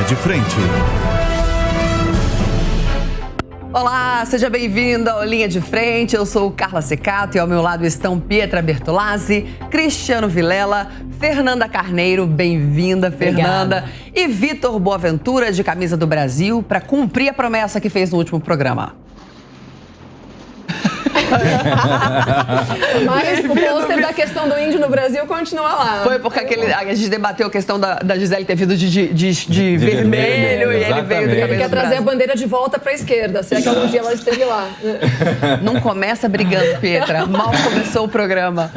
de Frente. Olá, seja bem-vindo ao Linha de Frente. Eu sou Carla Secato e ao meu lado estão Pietra Bertolazzi, Cristiano Vilela, Fernanda Carneiro, bem-vinda, Fernanda, e Vitor Boaventura, de Camisa do Brasil, para cumprir a promessa que fez no último programa. Mas o pôster da questão do índio no Brasil continua lá. Foi porque a gente debateu a questão da Gisele ter vindo de vermelho e ele veio do Ele Camisa quer do trazer Brasil. a bandeira de volta para a esquerda, se é que algum dia ela esteve lá. Não começa brigando, Pietra. Mal começou o programa.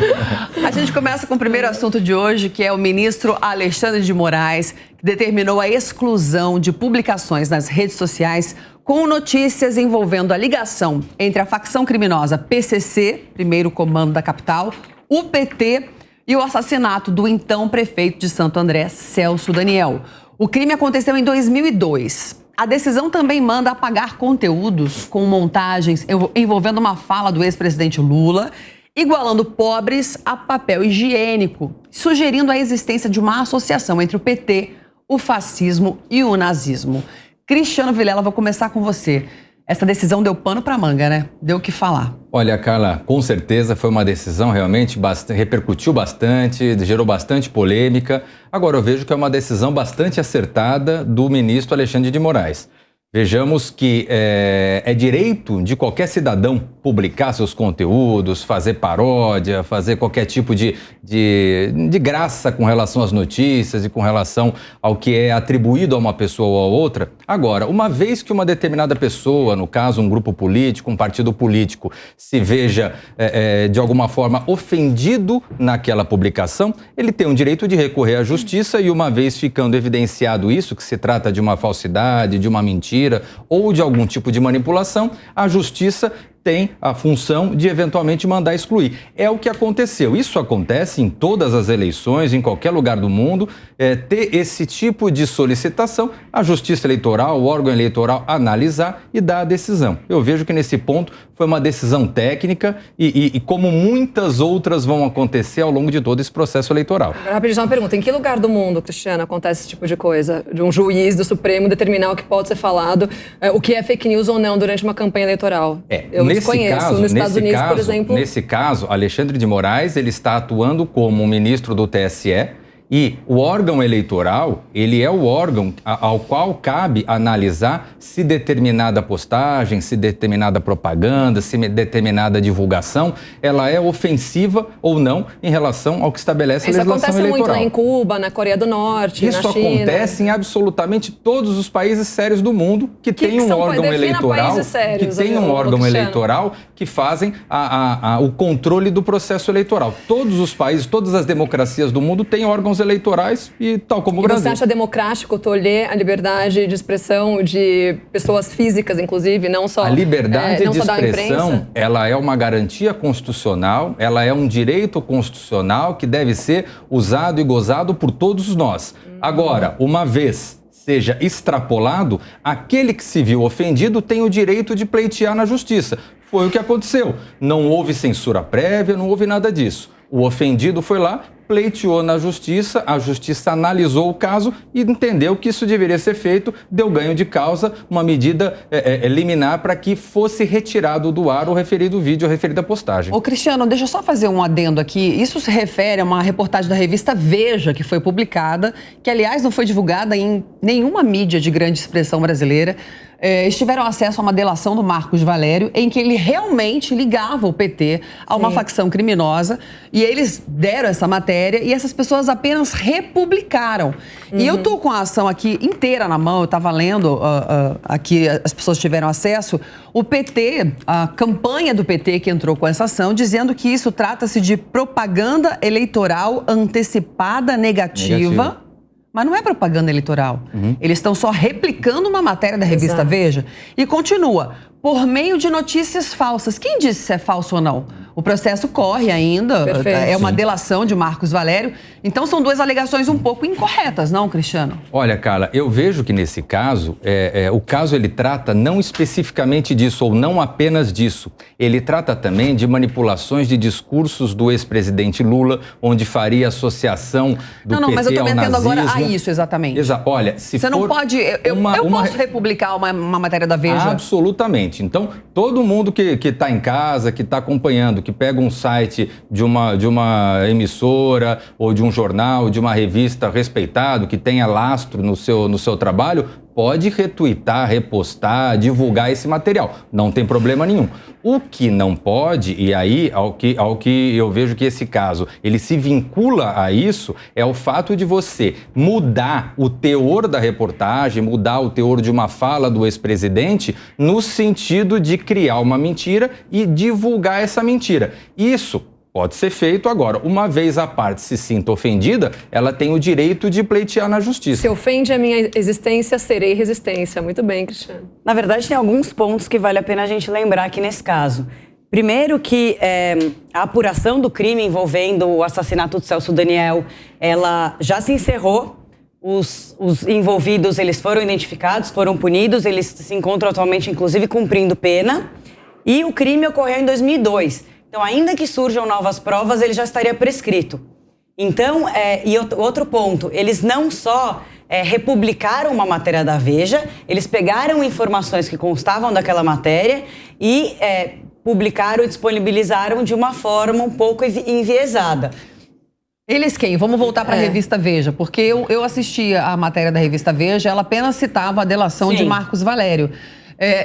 A gente começa com o primeiro assunto de hoje, que é o ministro Alexandre de Moraes, que determinou a exclusão de publicações nas redes sociais com notícias envolvendo a ligação entre a facção criminosa PCC, primeiro comando da capital, o PT e o assassinato do então prefeito de Santo André, Celso Daniel. O crime aconteceu em 2002. A decisão também manda apagar conteúdos com montagens envolvendo uma fala do ex-presidente Lula, igualando pobres a papel higiênico, sugerindo a existência de uma associação entre o PT, o fascismo e o nazismo. Cristiano Vilela, vou começar com você. Essa decisão deu pano para manga, né? Deu o que falar. Olha, Carla, com certeza foi uma decisão realmente repercutiu bastante, gerou bastante polêmica. Agora eu vejo que é uma decisão bastante acertada do ministro Alexandre de Moraes. Vejamos que é direito de qualquer cidadão publicar seus conteúdos, fazer paródia, fazer qualquer tipo de graça com relação às notícias e com relação ao que é atribuído a uma pessoa ou a outra. Agora, uma vez que uma determinada pessoa, no caso um grupo político, um partido político, se veja de alguma forma ofendido naquela publicação, ele tem o direito de recorrer à justiça e uma vez ficando evidenciado isso, que se trata de uma falsidade, de uma mentira, ou de algum tipo de manipulação, a justiça tem a função de eventualmente mandar excluir. É o que aconteceu. Isso acontece em todas as eleições, em qualquer lugar do mundo, ter esse tipo de solicitação, a Justiça Eleitoral, o órgão eleitoral analisar e dar a decisão. Eu vejo que nesse ponto foi uma decisão técnica e como muitas outras vão acontecer ao longo de todo esse processo eleitoral. Rapidinho, uma pergunta. Em que lugar do mundo, Cristiano, acontece esse tipo de coisa? De um juiz do Supremo determinar o que pode ser falado, o que é fake news ou não durante uma campanha eleitoral? Eu desconheço. Nos Estados Unidos, por exemplo... Nesse caso, Alexandre de Moraes, ele está atuando como ministro do TSE e o órgão eleitoral, ele é o órgão ao qual cabe analisar se determinada postagem, se determinada propaganda, se determinada divulgação, ela é ofensiva ou não em relação ao que estabelece a legislação eleitoral. Isso acontece muito, né, em Cuba, na Coreia do Norte, na China. Isso acontece em absolutamente todos os países sérios do mundo que tem um órgão eleitoral, eleitoral que fazem o controle do processo eleitoral. Todos os países, todas as democracias do mundo têm órgãos eleitorais e tal como o Brasil. Você acha democrático tolher a liberdade de expressão de pessoas físicas, inclusive, não só a liberdade de expressão, ela é uma garantia constitucional, ela é um direito constitucional que deve ser usado e gozado por todos nós. Agora, uma vez seja extrapolado, aquele que se viu ofendido tem o direito de pleitear na justiça. Foi o que aconteceu. Não houve censura prévia, não houve nada disso. O ofendido foi lá, pleiteou na justiça, a justiça analisou o caso e entendeu que isso deveria ser feito, deu ganho de causa, uma medida liminar para que fosse retirado do ar o referido vídeo, a referida postagem. Ô Cristiano, deixa eu só fazer um adendo aqui. Isso se refere a uma reportagem da revista Veja, que foi publicada, que aliás não foi divulgada em nenhuma mídia de grande expressão brasileira. Eles tiveram acesso a uma delação do Marcos Valério, em que ele realmente ligava o PT a uma facção criminosa, e eles deram essa matéria e essas pessoas apenas republicaram. E eu tô com a ação aqui inteira na mão, eu estava lendo aqui, as pessoas tiveram acesso, o PT, a campanha do PT que entrou com essa ação, dizendo que isso trata-se de propaganda eleitoral antecipada negativa. Mas não é propaganda eleitoral. Eles estão só replicando uma matéria da revista Veja. E continua, por meio de notícias falsas. Quem disse se é falso ou não? O processo corre ainda, é uma delação de Marcos Valério. Então, são duas alegações um pouco incorretas, não, Cristiano? Olha, Carla, eu vejo que nesse caso, o caso ele trata não especificamente disso, ou não apenas disso. Ele trata também de manipulações de discursos do ex-presidente Lula, onde faria associação do PT ao nazismo. Não, mas eu estou me atendo agora a isso, exatamente. Olha, se você não pode... Eu posso republicar uma matéria da Veja? Absolutamente. Então, todo mundo que está em casa, que está acompanhando, que pega um site de uma emissora ou de um jornal, de uma revista respeitado, que tenha lastro no seu trabalho, pode retweetar, repostar, divulgar esse material. Não tem problema nenhum. O que não pode, e aí, ao que eu vejo que esse caso, ele se vincula a isso, é o fato de você mudar o teor da reportagem, mudar o teor de uma fala do ex-presidente, no sentido de criar uma mentira e divulgar essa mentira. Isso pode ser feito agora. Uma vez a parte se sinta ofendida, ela tem o direito de pleitear na justiça. Se ofende a minha existência, serei resistência. Muito bem, Cristiano. Na verdade, tem alguns pontos que vale a pena a gente lembrar aqui nesse caso. Primeiro que a apuração do crime envolvendo o assassinato de Celso Daniel, ela já se encerrou. Os envolvidos, eles foram identificados, foram punidos, eles se encontram atualmente, inclusive, cumprindo pena. E o crime ocorreu em 2002. Então, ainda que surjam novas provas, ele já estaria prescrito. Então, e outro ponto, eles não só republicaram uma matéria da Veja, eles pegaram informações que constavam daquela matéria e publicaram e disponibilizaram de uma forma um pouco enviesada. Eles quem? Vamos voltar para a revista Veja, porque eu assisti a matéria da revista Veja, ela apenas citava a delação de Marcos Valério.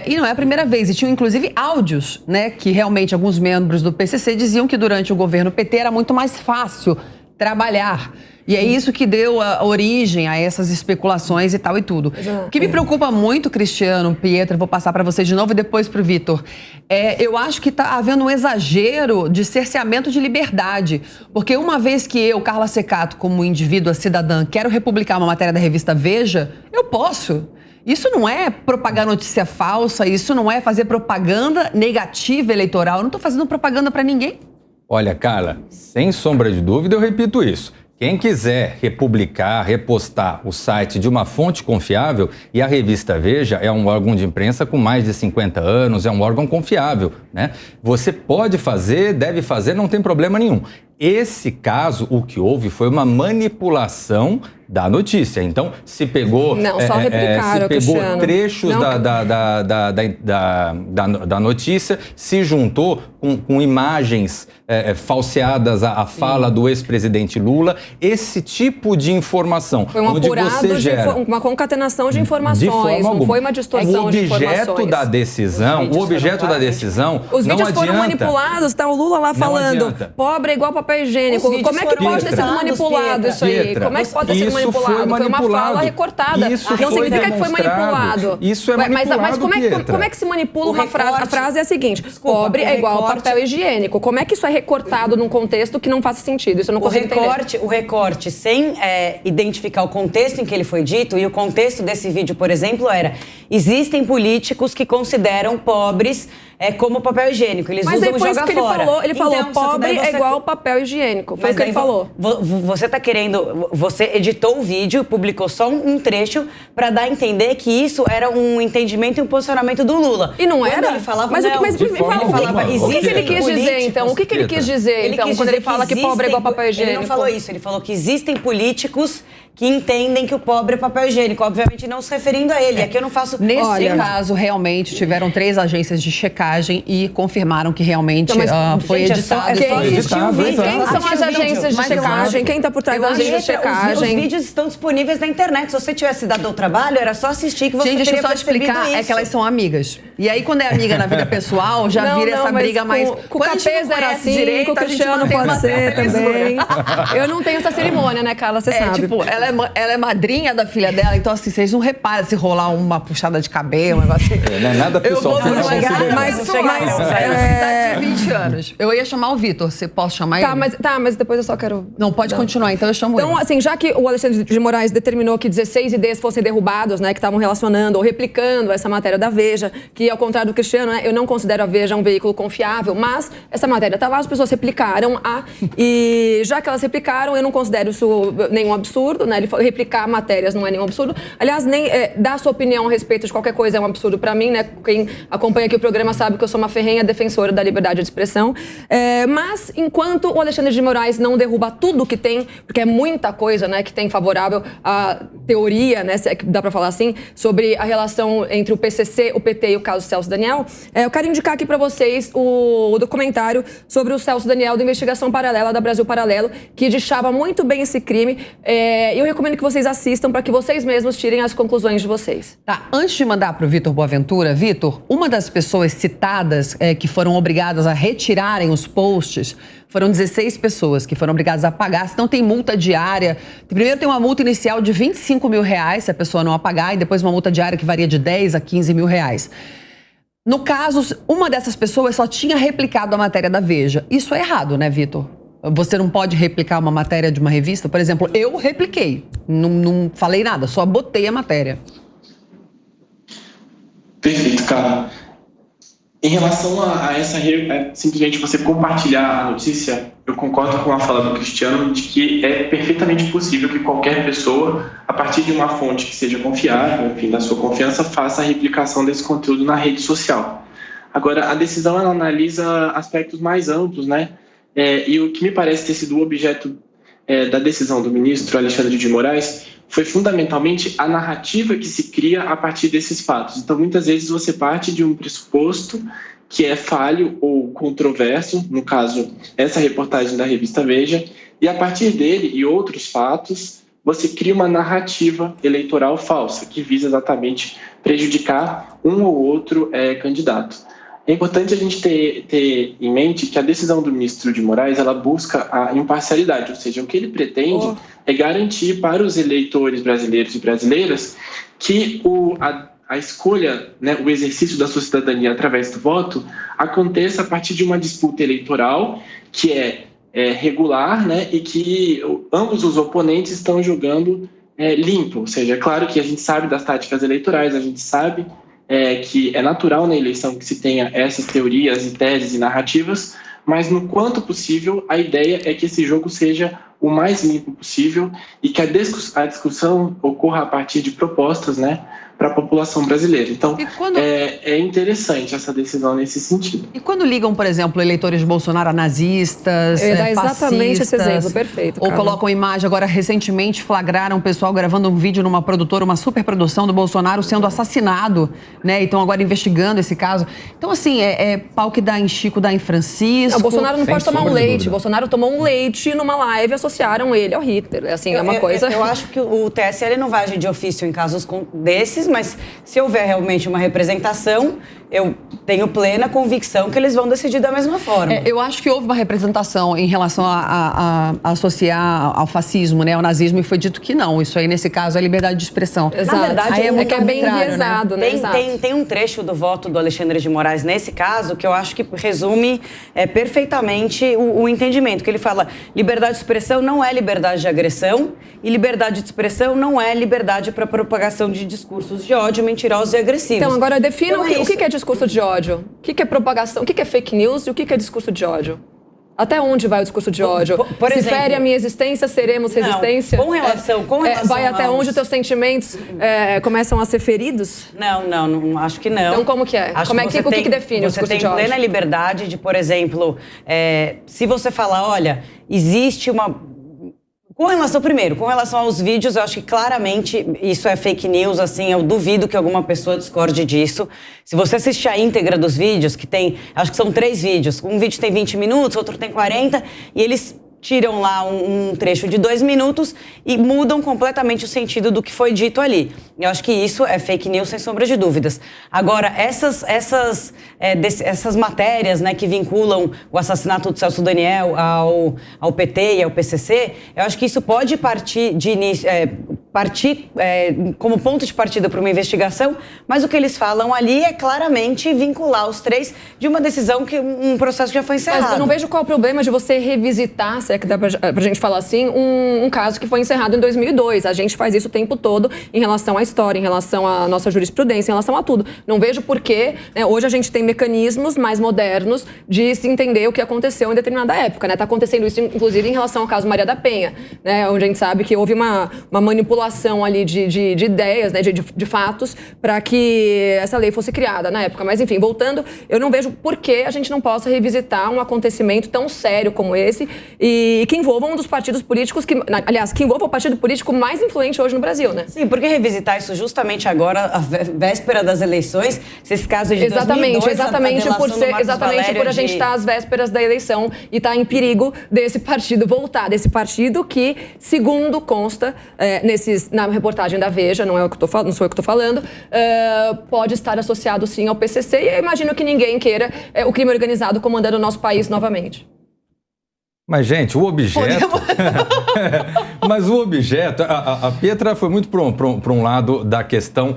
E não é a primeira vez, e tinham inclusive áudios, né, que realmente alguns membros do PCC diziam que durante o governo PT era muito mais fácil trabalhar. E é isso que deu a origem a essas especulações e tal e tudo. O que me preocupa muito, Cristiano, Pietra, vou passar para você de novo e depois para o Vitor, eu acho que está havendo um exagero de cerceamento de liberdade. Porque uma vez que eu, Carla Ceccato, como indivídua cidadã, quero republicar uma matéria da revista Veja, eu posso. Isso não é propagar notícia falsa, isso não é fazer propaganda negativa eleitoral. Eu não estou fazendo propaganda para ninguém. Olha, Carla, sem sombra de dúvida, eu repito isso. Quem quiser republicar, repostar o site de uma fonte confiável, e a revista Veja é um órgão de imprensa com mais de 50 anos, é um órgão confiável, né? Você pode fazer, deve fazer, não tem problema nenhum. Esse caso, o que houve foi uma manipulação da notícia. Então, se pegou, não, só replicaram, Cristiano. Trechos da notícia, se juntou com imagens falseadas à fala do ex-presidente Lula. Esse tipo de informação. Foi um apurado uma concatenação de informações, não foi uma distorção de informações. O objeto da decisão Os vídeos foram manipulados, tá o Lula lá falando, pobre é igual papel higiênico. Como é que pode ter sido manipulado isso aí? Como é que pode ter sido manipulado? Foi uma fala recortada. Não significa que foi manipulado. Isso é manipulado, mas como é que se manipula uma frase? A frase é a seguinte, pobre é igual papel higiênico. Como é que isso é recortado num contexto que não faça sentido? Isso eu não consigo entender. O recorte, sem identificar o contexto em que ele foi dito, e o contexto desse vídeo, por exemplo, era: existem políticos que consideram pobres como papel higiênico. Eles usam e jogam fora. Ele falou, pobre é igual papel higiênico. Foi o que ele falou. Você tá querendo... Você editou o vídeo, publicou só um trecho para dar a entender que isso era um entendimento e um posicionamento do Lula. E não era? Ele falava, mas o que ele quis dizer, então? O que ele quis dizer, então, quando ele fala que pobre é igual papel higiênico? Ele não falou isso. Ele falou que existem políticos que entendem que o pobre é papel higiênico, obviamente não se referindo a ele. Aqui eu não faço... Nesse caso, realmente, tiveram 3 agências de checagem e confirmaram que realmente foi editado. Quem são as agências de checagem? Quem está por trás das agências de checagem? Os vídeos estão disponíveis na internet. Se você tivesse dado o trabalho, era só assistir que você teria percebido isso. Deixa eu só explicar, é que elas são amigas. E aí, quando é amiga na vida pessoal, já vira essa briga mais... Com o Capês era assim, com o Cristiano pode ser também. Eu não tenho essa cerimônia, né, Carla? Você sabe. Tipo, ela é madrinha da filha dela, então assim, vocês não reparam se rolar uma puxada de cabelo, um negócio assim. Não é nada pessoal. Eu vou de 20 anos. Eu ia chamar o Vitor, você posso chamar ele? Mas depois eu só quero... Não, pode continuar, então eu chamo ele. Então, assim, já que o Alexandre Alexandre de Moraes determinou que 16 ideias fossem derrubadas, né, que estavam relacionando ou replicando essa matéria da Veja, que ao contrário do Cristiano, né, eu não considero a Veja um veículo confiável, mas essa matéria está lá, as pessoas replicaram e já que elas replicaram, eu não considero isso nenhum absurdo, né, ele falou, replicar matérias não é nenhum absurdo, aliás, nem dar sua opinião a respeito de qualquer coisa é um absurdo para mim, né, quem acompanha aqui o programa sabe que eu sou uma ferrenha defensora da liberdade de expressão, mas enquanto o Alexandre de Moraes não derruba tudo que tem, porque é muita coisa, né, que tem favorável à teoria, né, se é que dá para falar assim, sobre a relação entre o PCC, o PT e o caso Celso Daniel, eu quero indicar aqui para vocês o documentário sobre o Celso Daniel da Investigação Paralela da Brasil Paralelo, que deixava muito bem esse crime. Eu recomendo que vocês assistam para que vocês mesmos tirem as conclusões de vocês. Tá, antes de mandar para o Vitor Boaventura, Vitor, uma das pessoas citadas que foram obrigadas a retirarem os posts foram 16 pessoas que foram obrigadas a pagar, senão tem multa diária. Primeiro tem uma multa inicial de R$25 mil se a pessoa não apagar, e depois uma multa diária que varia de 10 a 15 mil reais. No caso, uma dessas pessoas só tinha replicado a matéria da Veja. Isso é errado, né, Vitor? Você não pode replicar uma matéria de uma revista? Por exemplo, eu repliquei, não falei nada, só botei a matéria. Perfeito, cara. Em relação a essa, simplesmente você compartilhar a notícia, eu concordo com a fala do Cristiano de que é perfeitamente possível que qualquer pessoa, a partir de uma fonte que seja confiável, enfim, da sua confiança, faça a replicação desse conteúdo na rede social. Agora, a decisão, ela analisa aspectos mais amplos, né? E o que me parece ter sido o objeto da decisão do ministro Alexandre de Moraes foi fundamentalmente a narrativa que se cria a partir desses fatos. Então, muitas vezes você parte de um pressuposto que é falho ou controverso, no caso, essa reportagem da revista Veja, e a partir dele e outros fatos, você cria uma narrativa eleitoral falsa, que visa exatamente prejudicar um ou outro candidato. É importante a gente ter em mente que a decisão do ministro de Moraes, ela busca a imparcialidade, ou seja, o que ele pretende é garantir para os eleitores brasileiros e brasileiras que a escolha, né, o exercício da sua cidadania através do voto aconteça a partir de uma disputa eleitoral que é regular, né, e que ambos os oponentes estão jogando limpo. Ou seja, é claro que a gente sabe das táticas eleitorais, a gente sabe que é natural na eleição que se tenha essas teorias e teses e narrativas, mas no quanto possível a ideia é que esse jogo seja o mais limpo possível e que a discussão ocorra a partir de propostas, né, para a população brasileira. Então, é interessante essa decisão nesse sentido. E quando ligam, por exemplo, eleitores de Bolsonaro a nazistas, exatamente esse exemplo, perfeito. Ou colocam imagem, agora recentemente flagraram o pessoal gravando um vídeo numa produtora, uma superprodução do Bolsonaro sendo assassinado, né? E estão agora investigando esse caso. Então, assim, pau que dá em Chico, dá em Francisco. O Bolsonaro não pode tomar um leite. Bolsonaro tomou um leite numa live e associaram ele ao Hitler. Assim, é uma coisa... Eu acho que o TSE não vai agir de ofício em casos desses, mas se houver realmente uma representação, eu tenho plena convicção que eles vão decidir da mesma forma. Eu acho que houve uma representação em relação a associar ao fascismo, né, ao nazismo, e foi dito que não. Isso aí, nesse caso, é liberdade de expressão. Exato. Na verdade, que é bem enviesado, né? Tem um trecho do voto do Alexandre de Moraes nesse caso que eu acho que resume perfeitamente o entendimento, que ele fala: liberdade de expressão não é liberdade de agressão e liberdade de expressão não é liberdade para propagação de discursos de ódio mentirosos e agressivos. Então, agora defina o que é discurso de ódio, o que é propagação, o que é fake news e o que é discurso de ódio. Até onde vai o discurso de ódio? Por Se exemplo, fere a minha existência, seremos resistência? Com relação vai até onde os teus sentimentos começam a ser feridos? Não, acho que não. Então como que é? O que define o discurso de ódio? Você tem plena liberdade de, por exemplo, se você falar, olha, existe uma... Com relação aos vídeos, eu acho que claramente isso é fake news, assim, eu duvido que alguma pessoa discorde disso. Se você assistir a íntegra dos vídeos, que tem, acho que são 3 vídeos, um vídeo tem 20 minutos, outro tem 40, e eles tiram lá um trecho de 2 minutos e mudam completamente o sentido do que foi dito ali. Eu acho que isso é fake news, sem sombra de dúvidas. Agora, essas matérias, né, que vinculam o assassinato do Celso Daniel ao PT e ao PCC, eu acho que isso pode partir partir como ponto de partida para uma investigação, mas o que eles falam ali é claramente vincular os três de uma decisão, um processo que já foi encerrado. Mas eu não vejo qual é o problema de você revisitar, se é que dá pra gente falar assim, um caso que foi encerrado em 2002. A gente faz isso o tempo todo em relação à história, em relação à nossa jurisprudência, em relação a tudo. Não vejo por que, né, hoje a gente tem mecanismos mais modernos de se entender o que aconteceu em determinada época, né? Tá acontecendo isso, inclusive, em relação ao caso Maria da Penha, né? Onde a gente sabe que houve uma manipulação ali de ideias, né, de fatos, para que essa lei fosse criada na época. Mas, enfim, voltando, eu não vejo por que a gente não possa revisitar um acontecimento tão sério como esse e que envolva um dos partidos políticos que envolva o partido político mais influente hoje no Brasil, né? Sim, por que revisitar isso justamente agora, a véspera das eleições, se esse caso de 2002, exatamente por a gente estar às vésperas da eleição e estar em perigo desse partido voltar, desse partido que, segundo consta na reportagem da Veja, não sou eu que estou falando, pode estar associado sim ao PCC e eu imagino que ninguém queira o crime organizado comandando o nosso país novamente. Mas, gente, o objeto... Mas o objeto... A Pietra foi muito para um lado da questão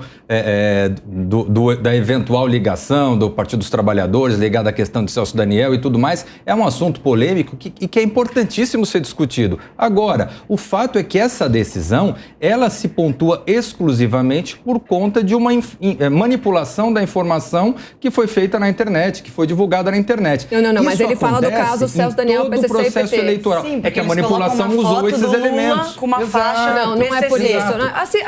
da eventual ligação do Partido dos Trabalhadores, ligada à questão de Celso Daniel e tudo mais. É um assunto polêmico que é importantíssimo ser discutido. Agora, o fato é que essa decisão, ela se pontua exclusivamente por conta de uma manipulação da informação que foi feita na internet, que foi divulgada na internet. Não, mas ele fala do caso Celso Daniel, PCC e PT. Eleitoral. Sim, que a manipulação usou esses elementos. Com uma faixa. Não é por isso.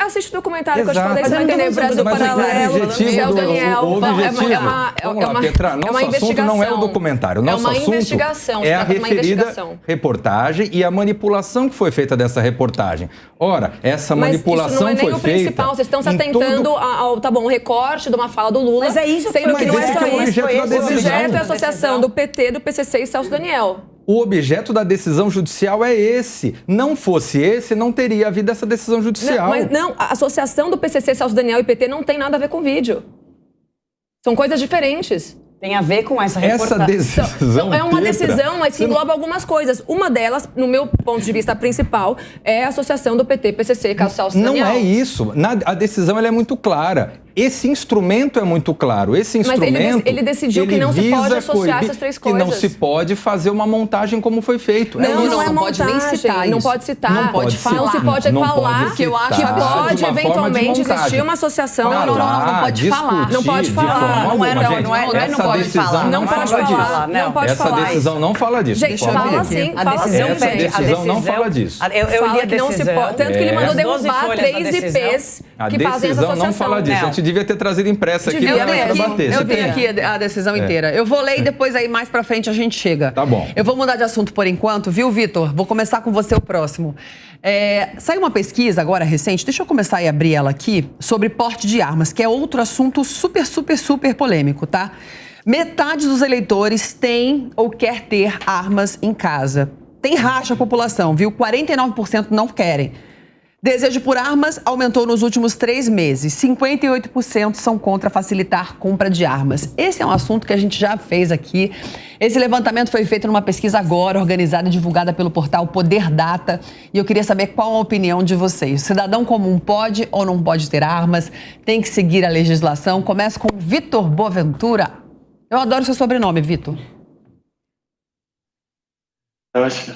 Assiste o documentário que eu te falei, você vai entender. O Brasil Paralelo, Celso Daniel. Vamos lá, Petra, nosso assunto não é o documentário. Nosso assunto é a referida reportagem e a manipulação que foi feita dessa reportagem. Ora, essa manipulação foi feita... Mas isso não é nem o principal. Vocês estão se atentando ao recorde de uma fala do Lula. Mas é isso que sendo que não é só isso. O objeto é a associação do PT, do PCC e Celso Daniel. O objeto da decisão judicial é esse. Não fosse esse, não teria havido essa decisão judicial. Mas a associação do PCC, Celso Daniel e PT não tem nada a ver com vídeo. São coisas diferentes. Tem a ver com essa reportagem. Essa decisão, é uma decisão, mas que engloba algumas coisas. Uma delas, no meu ponto de vista principal, é a associação do PT, PCC e Celso Daniel. Não é isso. A decisão ela é muito clara. Esse instrumento é muito claro. Esse instrumento. Mas ele decidiu que não se pode associar essas três coisas. Que não se pode fazer uma montagem como foi feito. Não é pode nem citar. Não pode citar. Não pode falar. Não se pode falar. Que eu acho que pode eventualmente existir uma associação. Não pode falar. Não pode falar. Não pode falar. Não pode falar. Não pode falar. Essa decisão não fala disso. Gente, fala sim. Essa decisão não fala disso. Eu li a decisão. Tanto que ele mandou derrubar 3 IPs que fazem essa associação. A decisão não fala disso. A gente devia ter trazido impressa aqui para debater. Eu tenho aqui a decisão inteira. Eu vou ler e depois aí mais pra frente a gente chega. Tá bom. Eu vou mudar de assunto por enquanto, viu, Vitor? Vou começar com você o próximo. Saiu uma pesquisa agora recente, deixa eu começar a abrir ela aqui, sobre porte de armas, que é outro assunto super, super, super polêmico, tá? Metade dos eleitores tem ou quer ter armas em casa. Tem racha a população, viu? 49% não querem. Desejo por armas aumentou nos últimos 3 meses. 58% são contra facilitar a compra de armas. Esse é um assunto que a gente já fez aqui. Esse levantamento foi feito numa pesquisa agora, organizada e divulgada pelo portal Poder Data. E eu queria saber qual a opinião de vocês. O cidadão comum pode ou não pode ter armas? Tem que seguir a legislação? Começo com Vitor Boaventura. Eu adoro seu sobrenome, Vitor. Eu acho que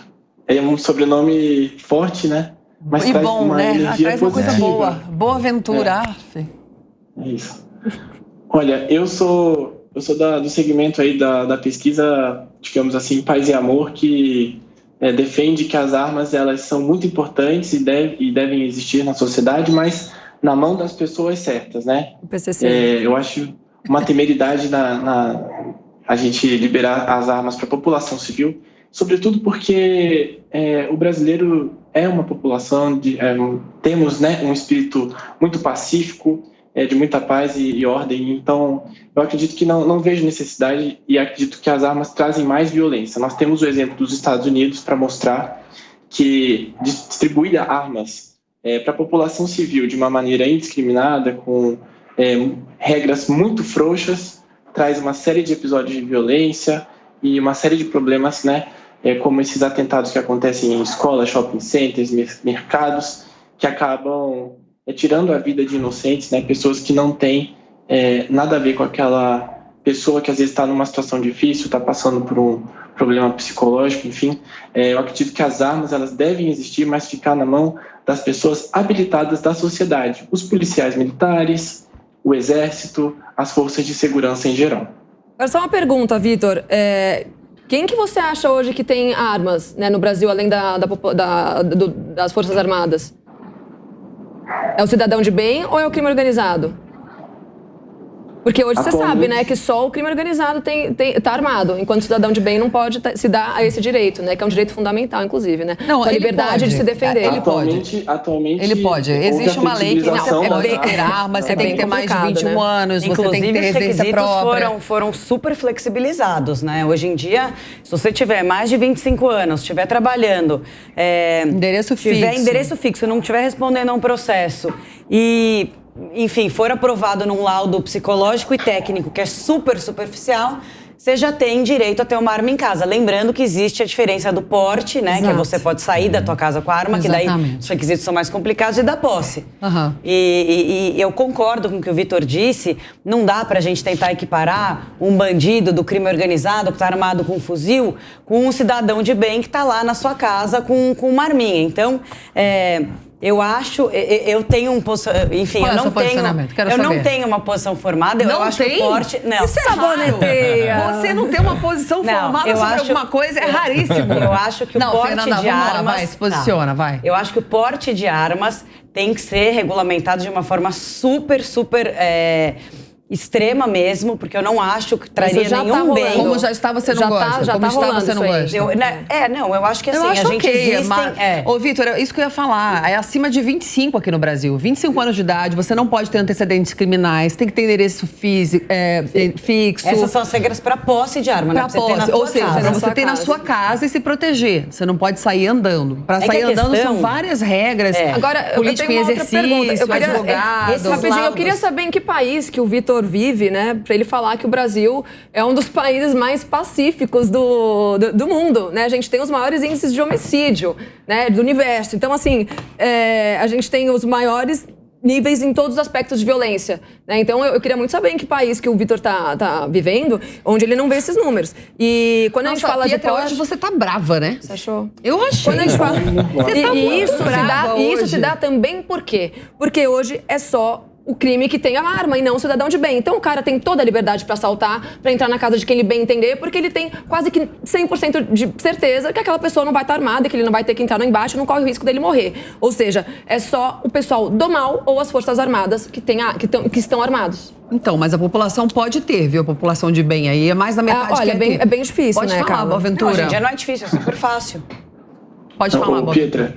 é um sobrenome forte, né? Mas e bom, né? Traz uma coisa boa. Boaventura. É isso. Olha, eu sou do segmento aí da pesquisa, digamos assim, Paz e Amor, que defende que as armas elas são muito importantes e devem existir na sociedade, mas na mão das pessoas certas, né? O PCC. Eu acho uma temeridade a gente liberar as armas para a população civil, sobretudo porque o brasileiro é uma população temos, né, um espírito muito pacífico, de muita paz e ordem. Então, eu acredito que não vejo necessidade e acredito que as armas trazem mais violência. Nós temos o exemplo dos Estados Unidos para mostrar que distribuir armas para a população civil de uma maneira indiscriminada, com regras muito frouxas, traz uma série de episódios de violência e uma série de problemas, né, como esses atentados que acontecem em escolas, shopping centers, mercados. que acabam tirando a vida de inocentes, né? Pessoas que não têm nada a ver com aquela pessoa que às vezes está numa situação difícil, está passando por um problema psicológico, enfim. Eu acredito que as armas elas devem existir, mas ficar na mão das pessoas habilitadas da sociedade, os policiais militares, o exército, as forças de segurança em geral. Agora só uma pergunta, Vitor. Quem que você acha hoje que tem armas, né, no Brasil, além das Forças Armadas? É o cidadão de bem ou é o crime organizado? Porque hoje você sabe, né, que só o crime organizado tá armado, enquanto o cidadão de bem não pode se dar a esse direito, né, que é um direito fundamental, inclusive, né? Não, a liberdade de se defender. Atualmente, ele pode. Existe uma lei que não pode ter armas, você tem que ter mais de 21 anos, você tem que ter residência própria. Foram super flexibilizados, né? Hoje em dia, se você tiver mais de 25 anos, estiver trabalhando, tiver endereço fixo, não estiver respondendo a um processo e, enfim, for aprovado num laudo psicológico e técnico que é super superficial, você já tem direito a ter uma arma em casa. Lembrando que existe a diferença do porte, né? Exato. Que você pode sair da tua casa com a arma, que daí os requisitos são mais complicados, e da posse. Uhum. E eu concordo com o que o Vitor disse, não dá pra gente tentar equiparar um bandido do crime organizado que tá armado com um fuzil com um cidadão de bem que tá lá na sua casa com uma arminha. Então, eu acho, eu tenho um posicionamento, enfim, Qual é o seu posicionamento? Quero saber. não tenho uma posição formada, eu acho que o porte... Não. Isso é raro. Você não tem uma posição formada sobre alguma coisa, é raríssimo. Eu acho que o porte Fernanda, de armas... Lá, vai, se posiciona, vai. Eu acho que o porte de armas tem que ser regulamentado de uma forma super extrema mesmo, porque eu não acho que traria nenhum bem. Como já está, você não gosta. Já tá rolando você não gosta. Eu acho que assim, a gente Ô, Vitor, isso que eu ia falar, é acima de 25 aqui no Brasil. 25 anos de idade, você não pode ter antecedentes criminais, tem que ter endereço fixo. Essas são as regras para posse de arma, né? Pra posse, ou seja, pra você ter na sua casa e se proteger. Você não pode sair andando. Para sair andando são várias regras. Agora, político em exercício, advogado. Rapidinho, eu queria saber em que país que o Vitor vive, né, para ele falar que o Brasil é um dos países mais pacíficos do mundo, né? A gente tem os maiores índices de homicídio, né, do universo. Então, assim, a gente tem os maiores níveis em todos os aspectos de violência, né? Então, eu queria muito saber em que país que o Vitor tá vivendo, onde ele não vê esses números. E quando a gente fala de porte... hoje você tá brava, né? Você achou? Eu achei. Quando a gente fala... Isso se dá também por quê? Porque hoje é só o crime que tem a arma e não o cidadão de bem. Então o cara tem toda a liberdade para assaltar, para entrar na casa de quem ele bem entender, porque ele tem quase que 100% de certeza que aquela pessoa não vai estar armada e que ele não vai ter que entrar lá embaixo e não corre o risco dele morrer. Ou seja, é só o pessoal do mal ou as forças armadas que estão armados. Então, mas a população pode ter, viu? A população de bem aí é mais da metade. Olha, é bem difícil, pode né, falar, Boaventura? Hoje em dia não é difícil, é super fácil. Pode falar, Pietra.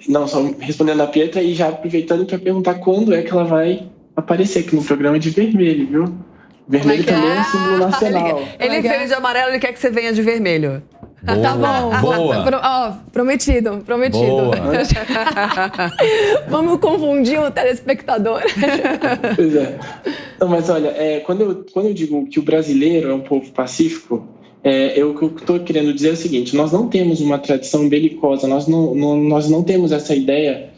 Não, só respondendo a Pietra e já aproveitando para perguntar quando é que ela vai aparecer aqui no programa de vermelho, viu? Vermelho também é um símbolo nacional. Ele veio de amarelo, ele quer que você venha de vermelho. Boa, tá bom. Boa. Prometido. Boa. Vamos confundir o telespectador. Pois é. Não, mas olha, quando eu digo que o brasileiro é um povo pacífico, o que eu estou querendo dizer é o seguinte: nós não temos uma tradição belicosa, nós não temos essa ideia,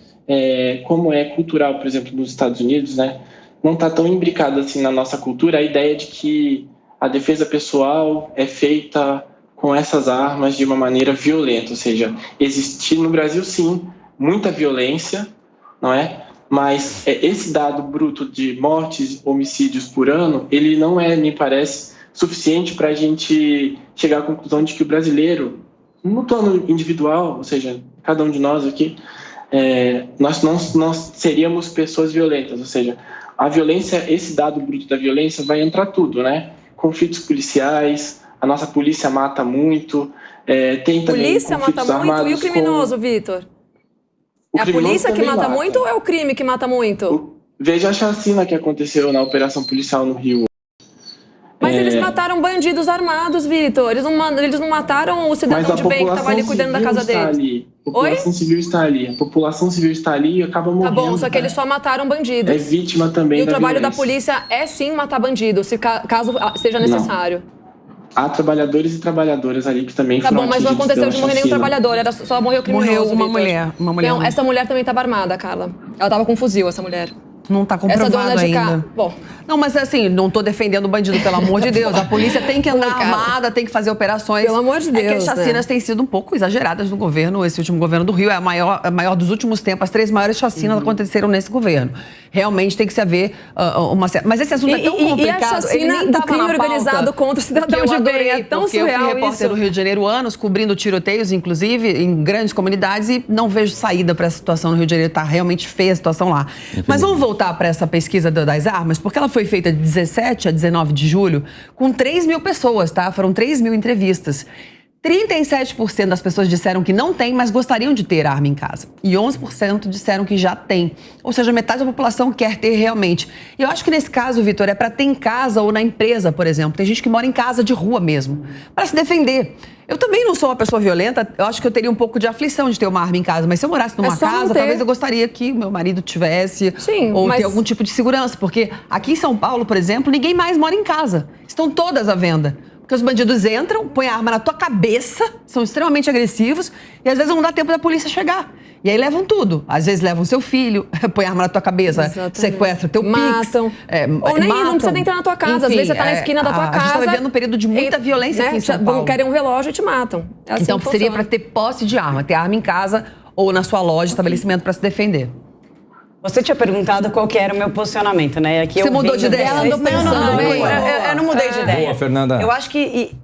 como é cultural, por exemplo, nos Estados Unidos, né? Não está tão imbricada assim na nossa cultura a ideia de que a defesa pessoal é feita com essas armas de uma maneira violenta, ou seja, existe no Brasil sim muita violência, não é? Mas esse dado bruto de mortes, homicídios por ano, ele não me parece suficiente para a gente chegar à conclusão de que o brasileiro, no plano individual, ou seja, cada um de nós aqui, nós não seríamos pessoas violentas, ou seja, a violência, esse dado bruto da violência vai entrar tudo, né? Conflitos policiais, a nossa polícia mata muito, tem também polícia mata muito e o criminoso, Vitor? É a polícia que mata muito ou é o crime que mata muito? Veja a chacina que aconteceu na operação policial no Rio. Mas eles mataram bandidos armados, Vitor. Eles não mataram o cidadão de bem que estava ali cuidando da casa deles. A população civil está ali. A população civil está ali e acaba morrendo. Tá bom, só que eles só mataram bandidos. É vítima também da violência. E o trabalho da polícia é sim matar bandidos, caso seja necessário. há trabalhadores e trabalhadoras ali que também foram mas não aconteceu de morrer nenhum trabalhador, só morreu criminoso. Morreu uma mulher. Não, essa mulher também estava armada, Carla. Ela estava com um fuzil, essa mulher. Não está comprovado essa dona de ainda. Bom. Não, mas assim, não estou defendendo o bandido, pelo amor de Deus. A polícia tem que andar armada, tem que fazer operações. Pelo amor de Deus. É que as chacinas têm sido um pouco exageradas no governo. Esse último governo do Rio é a maior dos últimos tempos. As 3 maiores chacinas aconteceram nesse governo. Realmente tem que se haver uma... Mas esse assunto é tão complicado. E a chacina do crime organizado contra o cidadão de bem. É tão surreal eu fui repórter do Rio de Janeiro anos, cobrindo tiroteios, inclusive, em grandes comunidades, e não vejo saída para essa situação no Rio de Janeiro. Está realmente feia a situação lá. Mas vamos voltar para essa pesquisa das armas, porque ela foi feita de 17 a 19 de julho com 3 mil pessoas, tá? Foram 3 mil entrevistas. 37% das pessoas disseram que não tem, mas gostariam de ter arma em casa. E 11% disseram que já tem. Ou seja, metade da população quer ter realmente. E eu acho que nesse caso, Vitor, é para ter em casa ou na empresa, por exemplo. Tem gente que mora em casa de rua mesmo, para se defender. Eu também não sou uma pessoa violenta, eu acho que eu teria um pouco de aflição de ter uma arma em casa, mas se eu morasse numa casa, talvez eu gostaria que meu marido tivesse, ter algum tipo de segurança, porque aqui em São Paulo, por exemplo, ninguém mais mora em casa, estão todas à venda. Porque os bandidos entram, põem a arma na tua cabeça, são extremamente agressivos, e às vezes não dá tempo da polícia chegar. E aí levam tudo. Às vezes levam seu filho, põe a arma na tua cabeça, sequestra teu matam. Ou nem não precisa nem entrar na tua casa. Enfim, às vezes você tá na esquina da tua casa. A gente tá vivendo um período de muita violência aqui em São Paulo. Querem um relógio e te matam. É assim então seria para ter posse de arma, ter arma em casa ou na sua loja, estabelecimento para se defender. Você tinha perguntado qual que era o meu posicionamento, né? Aqui você mudou de ideia? Ela andou pensando. Eu não mudei de ideia. Boa, Fernanda. Eu acho que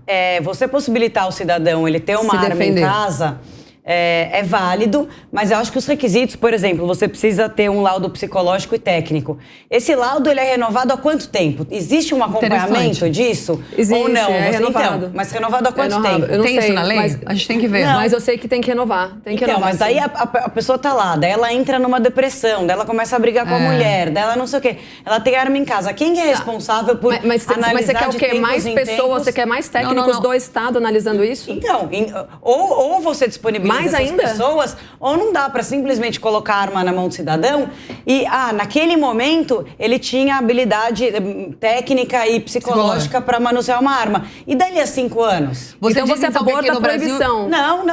você possibilitar o cidadão ele ter uma arma em casa é válido, mas eu acho que os requisitos, por exemplo, você precisa ter um laudo psicológico e técnico. Esse laudo ele é renovado há quanto tempo? Existe um acompanhamento disso? Existe, ou não? renovado. Então, mas renovado há quanto tempo? Eu não tem sei, isso na lei? Mas a gente tem que ver. Mas eu sei que tem que renovar. Mas daí a pessoa tá lá, daí ela entra numa depressão, daí ela começa a brigar com a mulher, daí ela não sei o quê. Ela tem arma em casa. Quem é responsável por analisar mas você quer o quê? Mais pessoas? Você quer mais técnicos do Estado analisando isso? Então, ou você disponibiliza mais essas ainda? Pessoas, ou não dá para simplesmente colocar a arma na mão do cidadão e, naquele momento, ele tinha habilidade técnica e psicológica para manusear uma arma. E dali a 5 anos? Você é a favor da proibição? Não.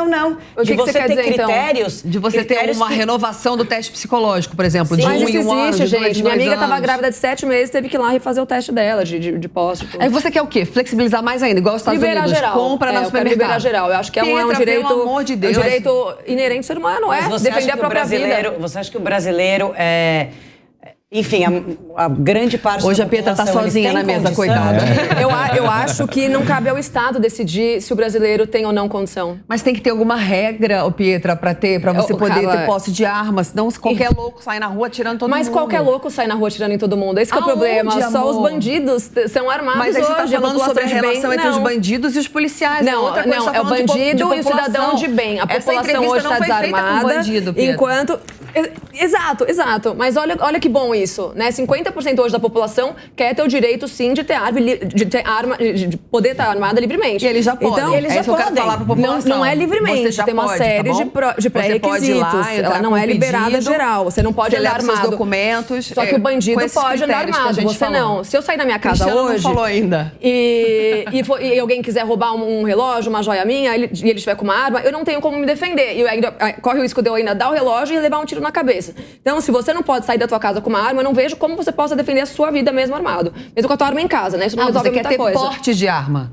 De você ter critérios. Então? De você ter uma renovação do teste psicológico, por exemplo. De mas isso existe, gente. Minha amiga estava anos. grávida de 7 meses, teve que ir lá refazer o teste dela, de posse. Aí você quer o quê? Flexibilizar mais ainda, igual os Estados Unidos. Geral. Compra na supermercado. Liberar geral. Eu acho que é um direito... Pelo amor de Deus. É um direito inerente ao ser humano, defender a própria vida. Você acha que o brasileiro enfim, a grande parte hoje a Pietra tá sozinha na mesa, coitada. Eu acho que não cabe ao Estado decidir se o brasileiro tem ou não condição. Mas tem que ter alguma regra, Pietra, para você poder ter posse de armas. Senão qualquer louco sai na rua atirando todo mundo. Mas qualquer louco sai na rua atirando em todo mundo. Esse que é o problema. Amor? Só os bandidos são armados. Mas aí você tá falando sobre a relação entre os bandidos e os policiais. Não, é o bandido e o cidadão de bem. A população hoje está desarmada. Enquanto... Exato. Mas olha que bom isso, né? 50% hoje da população quer ter o direito, sim, de ter arma, de poder estar armada livremente. E eles já podem. Então, eles já podem. Falar pra população. Não é livremente. Você tem uma série de pré-requisitos. Ela não é liberada geral. Você não pode andar armado. Seus documentos. Só que o bandido pode andar armado. Você não. Se eu sair da minha casa hoje... não falou ainda. E alguém quiser roubar um relógio, uma joia minha, e ele estiver com uma arma, eu não tenho como me defender. E ainda corre o risco de eu ainda dar o relógio e levar um tiro na cabeça. Então, se você não pode sair da tua casa com uma arma, eu não vejo como você possa defender a sua vida mesmo armado. Mesmo com a tua arma em casa, né? Isso não resolve muita coisa. Você quer ter porte de arma?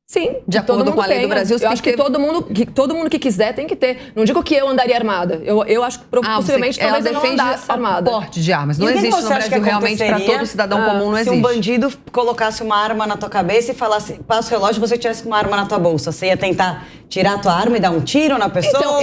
Sim. De acordo com a lei do Brasil, eu acho que todo mundo que quiser tem que ter. Não digo que eu andaria armada. Eu acho que possivelmente talvez eu não andasse armada. Porte de armas. Não existe no Brasil realmente para todo cidadão comum, não existe. Se um bandido colocasse uma arma na tua cabeça e falasse, passa o relógio, você tivesse com uma arma na tua bolsa, você ia tentar tirar a tua arma e dar um tiro na pessoa?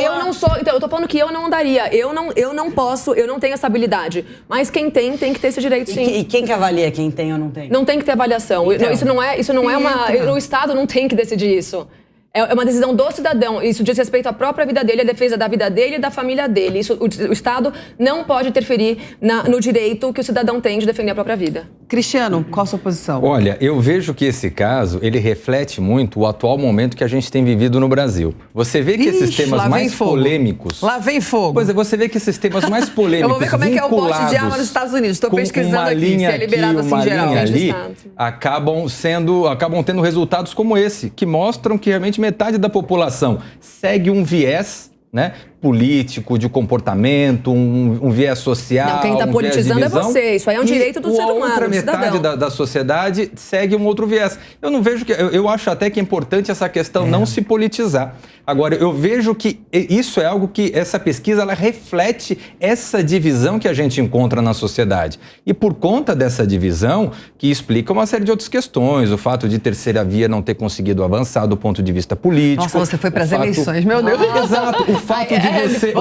Então, eu tô falando que eu não andaria. Eu não posso, eu não tenho essa habilidade. Mas quem tem que ter esse direito, sim. E quem que avalia quem tem ou não tem? Não tem que ter avaliação. Então. Isso não é uma... O Estado não tem que decidir isso. É uma decisão do cidadão. Isso diz respeito à própria vida dele, à defesa da vida dele e da família dele. O Estado não pode interferir no direito que o cidadão tem de defender a própria vida. Cristiano, qual a sua posição? Olha, eu vejo que esse caso, ele reflete muito o atual momento que a gente tem vivido no Brasil. Você vê que esses temas mais polêmicos... Lá vem fogo. Pois é, você vê que esses temas mais polêmicos, eu vou ver como é que é o porte de arma nos Estados Unidos. Estou pesquisando aqui, se é liberado assim em geral. Ali, acabam tendo resultados como esse, que mostram que realmente metade da população segue um viés, né, político, de comportamento, um viés social. Não, quem está politizando é você. Isso aí é um direito do ser humano. A outra metade da sociedade segue um outro viés. Eu não vejo que. Eu acho até que é importante essa questão não se politizar. Agora, eu vejo que isso é algo que essa pesquisa ela reflete essa divisão que a gente encontra na sociedade. E por conta dessa divisão, que explica uma série de outras questões, o fato de terceira via não ter conseguido avançar do ponto de vista político. Nossa, você foi para as eleições, meu Deus. Exato. O fato de você...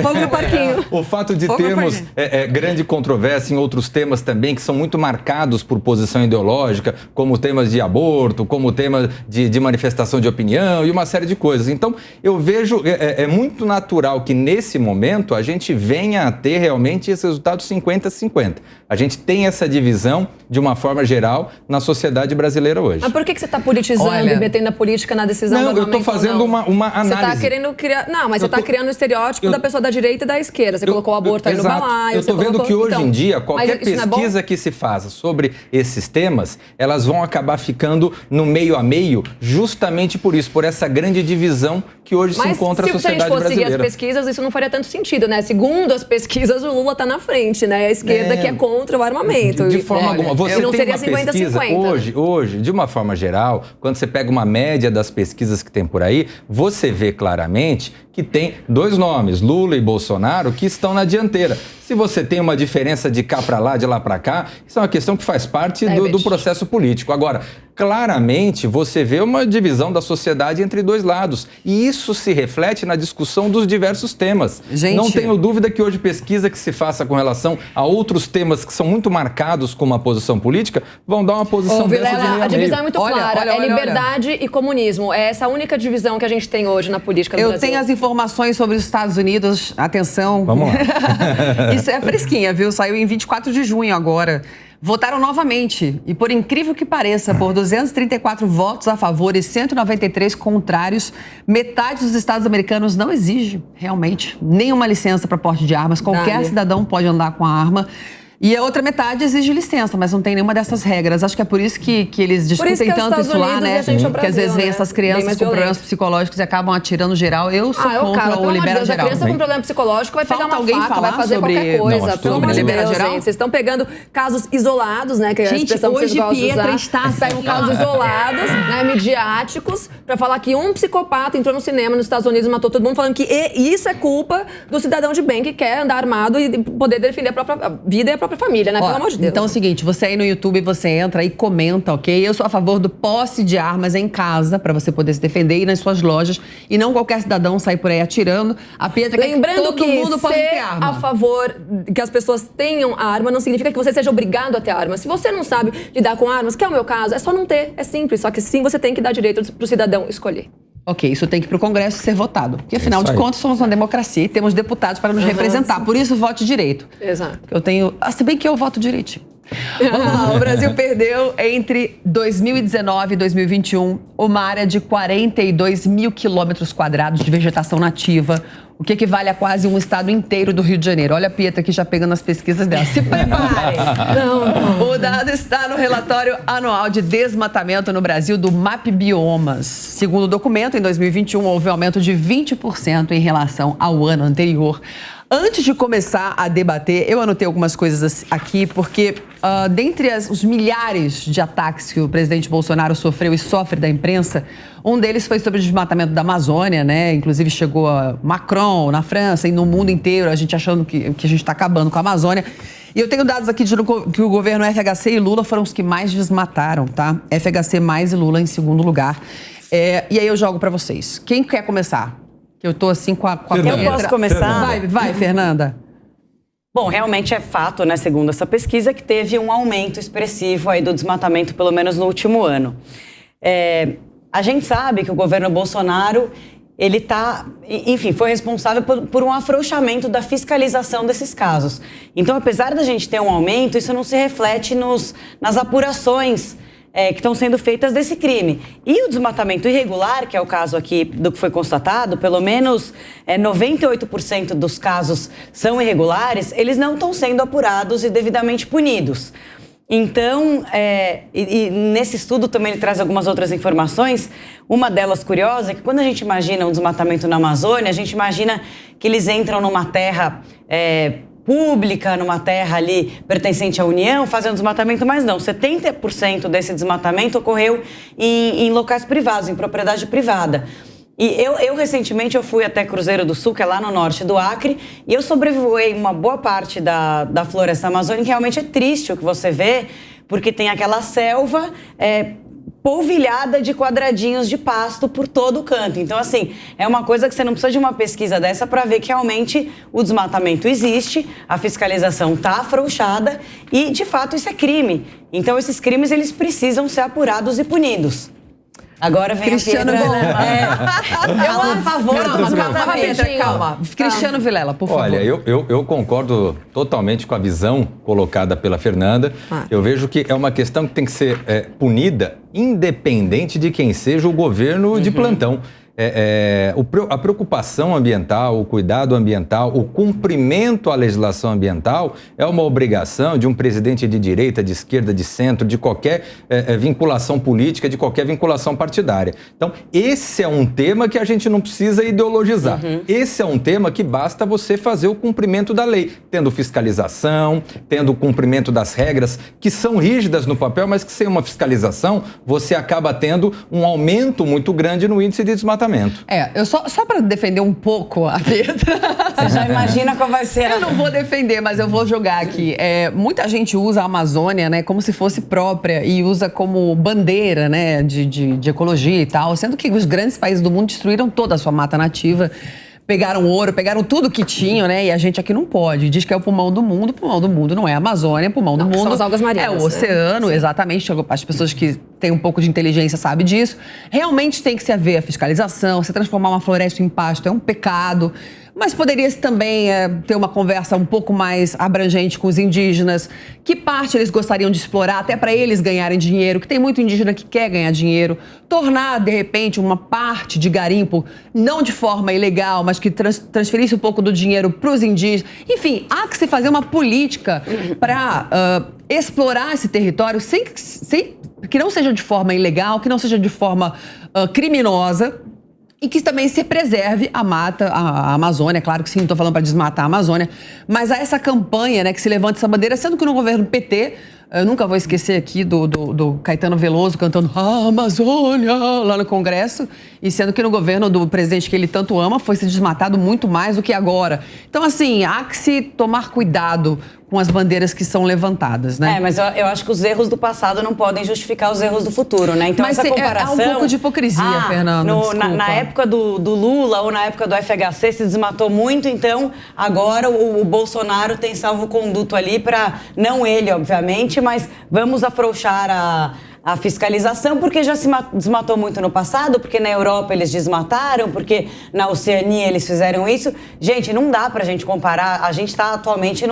Vamos no parquinho. O fato de termos grande controvérsia em outros temas também, que são muito marcados por posição ideológica, como temas de aborto, como temas de manifestação de opinião e uma série de coisas. Então, eu vejo, é muito natural que nesse momento a gente venha a ter realmente esse resultado 50-50. A gente tem essa divisão de uma forma geral na sociedade brasileira hoje. Mas por que você está politizando e metendo a política na decisão do eu estou fazendo uma análise. Você está querendo criar... Não, mas você está criando um estereótipo da pessoa da direita e da esquerda. Você colocou o aborto ali no balaio. Eu estou vendo que hoje em dia, qualquer pesquisa que se faça sobre esses temas, elas vão acabar ficando no meio a meio justamente por isso, por essa grande divisão que hoje se encontra a sociedade brasileira. Mas se a gente fosse seguir as pesquisas, isso não faria tanto sentido, né? Segundo as pesquisas, o Lula está na frente, né? A esquerda que é contra o armamento. De forma alguma. Você não tem seria uma pesquisa 50-50. Hoje, de uma forma geral, quando você pega uma média das pesquisas que tem por aí, você vê claramente que tem dois nomes, Lula e Bolsonaro, que estão na dianteira. Se você tem uma diferença de cá para lá, de lá para cá, isso é uma questão que faz parte do processo político. Agora, claramente, você vê uma divisão da sociedade entre dois lados. E isso se reflete na discussão dos diversos temas. Gente, não tenho dúvida que hoje pesquisa que se faça com relação a outros temas que são muito marcados com uma posição política, vão dar uma posição dessa de meio a meio. A divisão é muito clara. Liberdade e comunismo. É essa a única divisão que a gente tem hoje na política do Brasil. Eu tenho as informações sobre os Estados Unidos. Atenção. Vamos lá. Isso é fresquinha, viu? Saiu em 24 de junho agora. Votaram novamente e, por incrível que pareça, por 234 votos a favor e 193 contrários, metade dos estados americanos não exige, realmente, nenhuma licença para porte de armas. Qualquer cidadão pode andar com a arma. E a outra metade exige licença, mas não tem nenhuma dessas regras. Acho que é por isso que eles discutem tanto isso lá, né? Que às vezes vem essas crianças com problemas psicológicos e acabam atirando geral. Eu sou contra o libera geral. A criança com problema psicológico vai pegar uma faca, vai fazer qualquer coisa. Pelo amor de Deus, gente. Vocês estão pegando casos isolados, né? Que é a expressão que vocês gostam de usar. Vocês pegam casos isolados, né, midiáticos, pra falar que um psicopata entrou no cinema nos Estados Unidos e matou todo mundo, falando que isso é culpa do cidadão de bem que quer andar armado e poder defender a própria vida e a própria família, né? Pelo amor de Deus. Então é o seguinte, você aí no YouTube, você entra e comenta, ok? Eu sou a favor do posse de armas em casa, pra você poder se defender e nas suas lojas, e não qualquer cidadão sair por aí atirando. A Pietra quer que todo mundo pode ter arma. A favor que as pessoas tenham arma não significa que você seja obrigado a ter arma. Se você não sabe lidar com armas, que é o meu caso, é só não ter, é simples. Só que sim, você tem que dar direito pro cidadão escolher. Ok, isso tem que ir para o Congresso ser votado. Porque, afinal de contas, somos uma democracia e temos deputados para nos representar. Sim. Por isso, vote direito. Exato. Eu tenho... se bem que eu voto direitinho. Vamos lá, o Brasil perdeu entre 2019 e 2021 uma área de 42 mil quilômetros quadrados de vegetação nativa, o que equivale a quase um estado inteiro do Rio de Janeiro. Olha a Pietra aqui já pegando as pesquisas dela. Se prepare! O dado está no relatório anual de desmatamento no Brasil do MAP Biomas. Segundo o documento, em 2021 houve um aumento de 20% em relação ao ano anterior. Antes de começar a debater, eu anotei algumas coisas aqui, porque dentre os milhares de ataques que o presidente Bolsonaro sofreu e sofre da imprensa, um deles foi sobre o desmatamento da Amazônia, né? Inclusive chegou a Macron na França e no mundo inteiro, a gente achando que a gente está acabando com a Amazônia. E eu tenho dados aqui dizendo que o governo FHC e Lula foram os que mais desmataram, tá? FHC mais e Lula em segundo lugar. E aí eu jogo para vocês. Quem quer começar? Eu tô assim com a Eu posso começar? Vai, Fernanda. Bom, realmente é fato, né, segundo essa pesquisa, que teve um aumento expressivo aí do desmatamento, pelo menos no último ano. A gente sabe que o governo Bolsonaro, ele foi responsável por um afrouxamento da fiscalização desses casos. Então, apesar da gente ter um aumento, isso não se reflete nas apurações que estão sendo feitas desse crime. E o desmatamento irregular, que é o caso aqui do que foi constatado, pelo menos 98% dos casos são irregulares, eles não estão sendo apurados e devidamente punidos. Então, nesse estudo também ele traz algumas outras informações. Uma delas curiosa é que quando a gente imagina um desmatamento na Amazônia, a gente imagina que eles entram numa terra pública, numa terra ali pertencente à União, fazem um desmatamento, mas não. 70% desse desmatamento ocorreu em locais privados, em propriedade privada. E eu recentemente fui até Cruzeiro do Sul, que é lá no norte do Acre, e eu sobrevoei uma boa parte da floresta amazônica, que realmente é triste o que você vê, porque tem aquela selva polvilhada de quadradinhos de pasto por todo o canto. Então, assim, é uma coisa que você não precisa de uma pesquisa dessa para ver que realmente o desmatamento existe, a fiscalização está afrouxada e, de fato, isso é crime. Então, esses crimes, eles precisam ser apurados e punidos. Agora vem Cristiano a Pietra. Eu a favor do desmatamento. Calma. Cristiano Vilela, por favor. Olha, eu concordo totalmente com a visão colocada pela Fernanda. Eu vejo que é uma questão que tem que ser punida independente de quem seja o governo de plantão. A preocupação ambiental, o cuidado ambiental, o cumprimento à legislação ambiental é uma obrigação de um presidente de direita, de esquerda, de centro, de qualquer vinculação política, de qualquer vinculação partidária. Então, esse é um tema que a gente não precisa ideologizar. Esse é um tema que basta você fazer o cumprimento da lei, tendo fiscalização, tendo o cumprimento das regras que são rígidas no papel, mas que sem uma fiscalização você acaba tendo um aumento muito grande no índice de desmatamento. Eu só para defender um pouco a Pietra. Você já imagina qual vai ser? Eu não vou defender, mas eu vou jogar aqui. Muita gente usa a Amazônia, né, como se fosse própria e usa como bandeira, né, de ecologia e tal, sendo que os grandes países do mundo destruíram toda a sua mata nativa. Pegaram ouro, pegaram tudo que tinham, né? E a gente aqui não pode. Diz que é o pulmão do mundo. O pulmão do mundo não é a Amazônia, o pulmão do mundo são as algas marinhas, é o oceano, né? Exatamente. As pessoas que têm um pouco de inteligência sabem disso. Realmente tem que se haver a fiscalização. Se transformar uma floresta em pasto é um pecado. Mas poderia-se também ter uma conversa um pouco mais abrangente com os indígenas. Que parte eles gostariam de explorar, até para eles ganharem dinheiro, que tem muito indígena que quer ganhar dinheiro. Tornar, de repente, uma parte de garimpo, não de forma ilegal, mas que transferisse um pouco do dinheiro para os indígenas. Enfim, há que se fazer uma política para explorar esse território sem que não seja de forma ilegal, que não seja de forma criminosa. E que também se preserve a mata, a Amazônia, claro que sim, não estou falando para desmatar a Amazônia, mas há essa campanha, né, que se levanta essa bandeira, sendo que no governo PT, eu nunca vou esquecer aqui do Caetano Veloso cantando Amazônia lá no Congresso, e sendo que no governo do presidente que ele tanto ama, foi se desmatado muito mais do que agora. Então, assim, há que se tomar cuidado com as bandeiras que são levantadas, né? Mas eu acho que os erros do passado não podem justificar os erros do futuro, né? Então, mas essa comparação... há um pouco de hipocrisia, Fernando, na época do Lula ou na época do FHC se desmatou muito, então agora o Bolsonaro tem salvo-conduto ali para, não ele, obviamente, mas vamos afrouxar a fiscalização, porque já se desmatou muito no passado, porque na Europa eles desmataram, porque na Oceania eles fizeram isso. Gente, não dá pra gente comparar, a gente está atualmente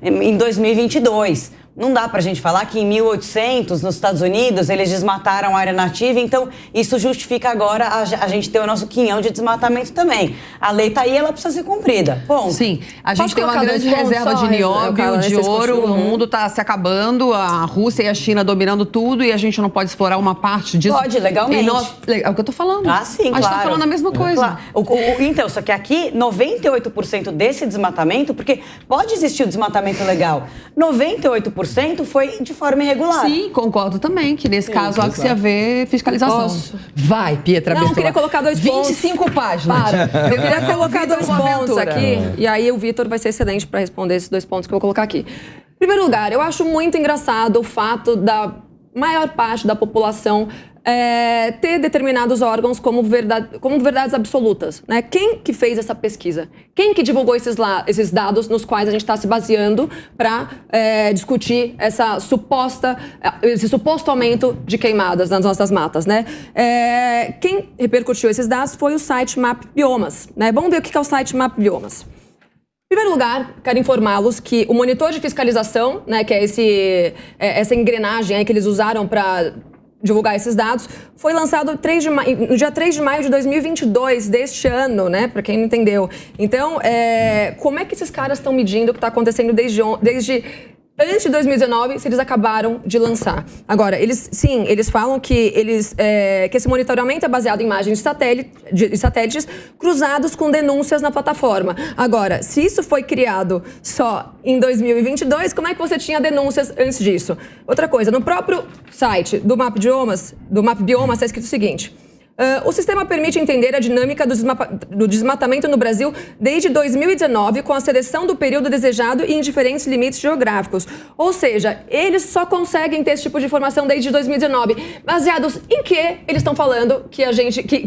em 2022. Não dá pra gente falar que em 1800, nos Estados Unidos, eles desmataram a área nativa, então isso justifica agora a gente ter o nosso quinhão de desmatamento também. A lei tá aí, ela precisa ser cumprida. Bom, sim, a gente tem uma grande reserva de nióbio, de ouro, o mundo tá se acabando, a Rússia e a China dominando tudo e a gente não pode explorar uma parte disso. Pode, legalmente. É o que eu tô falando. Sim, claro. A gente tá falando a mesma coisa. Claro. Então, só que aqui, 98% desse desmatamento, porque pode existir o desmatamento legal, 98% foi de forma irregular. Sim, concordo também, que nesse caso há que se haver fiscalização. Posso? Vai, Pietra Bertolatti. Eu queria colocar 2 pontos. 25 páginas. Eu queria colocar 2 pontos aqui, e aí o Vitor vai ser excelente para responder esses 2 pontos que eu vou colocar aqui. Em primeiro lugar, eu acho muito engraçado o fato da maior parte da população ter determinados órgãos como verdades absolutas, né? Quem que fez essa pesquisa? Quem que divulgou esses dados nos quais a gente está se baseando para discutir esse suposto aumento de queimadas nas nossas matas, né? Quem repercutiu esses dados foi o site MapBiomas, né? Vamos ver o que é o site MapBiomas. Em primeiro lugar, quero informá-los que o monitor de fiscalização, né, que é essa engrenagem aí que eles usaram para divulgar esses dados, foi lançado no dia 3 de maio de 2022, deste ano, né? Para quem não entendeu. Então, como é que esses caras estão medindo o que está acontecendo desde antes de 2019, se eles acabaram de lançar? Agora, eles falam que esse monitoramento é baseado em imagens de satélites cruzados com denúncias na plataforma. Agora, se isso foi criado só em 2022, como é que você tinha denúncias antes disso? Outra coisa, no próprio site do MapBiomas está escrito o seguinte: o sistema permite entender a dinâmica do desmatamento no Brasil desde 2019, com a seleção do período desejado e em diferentes limites geográficos. Ou seja, eles só conseguem ter esse tipo de informação desde 2019. Baseados em que eles estão falando que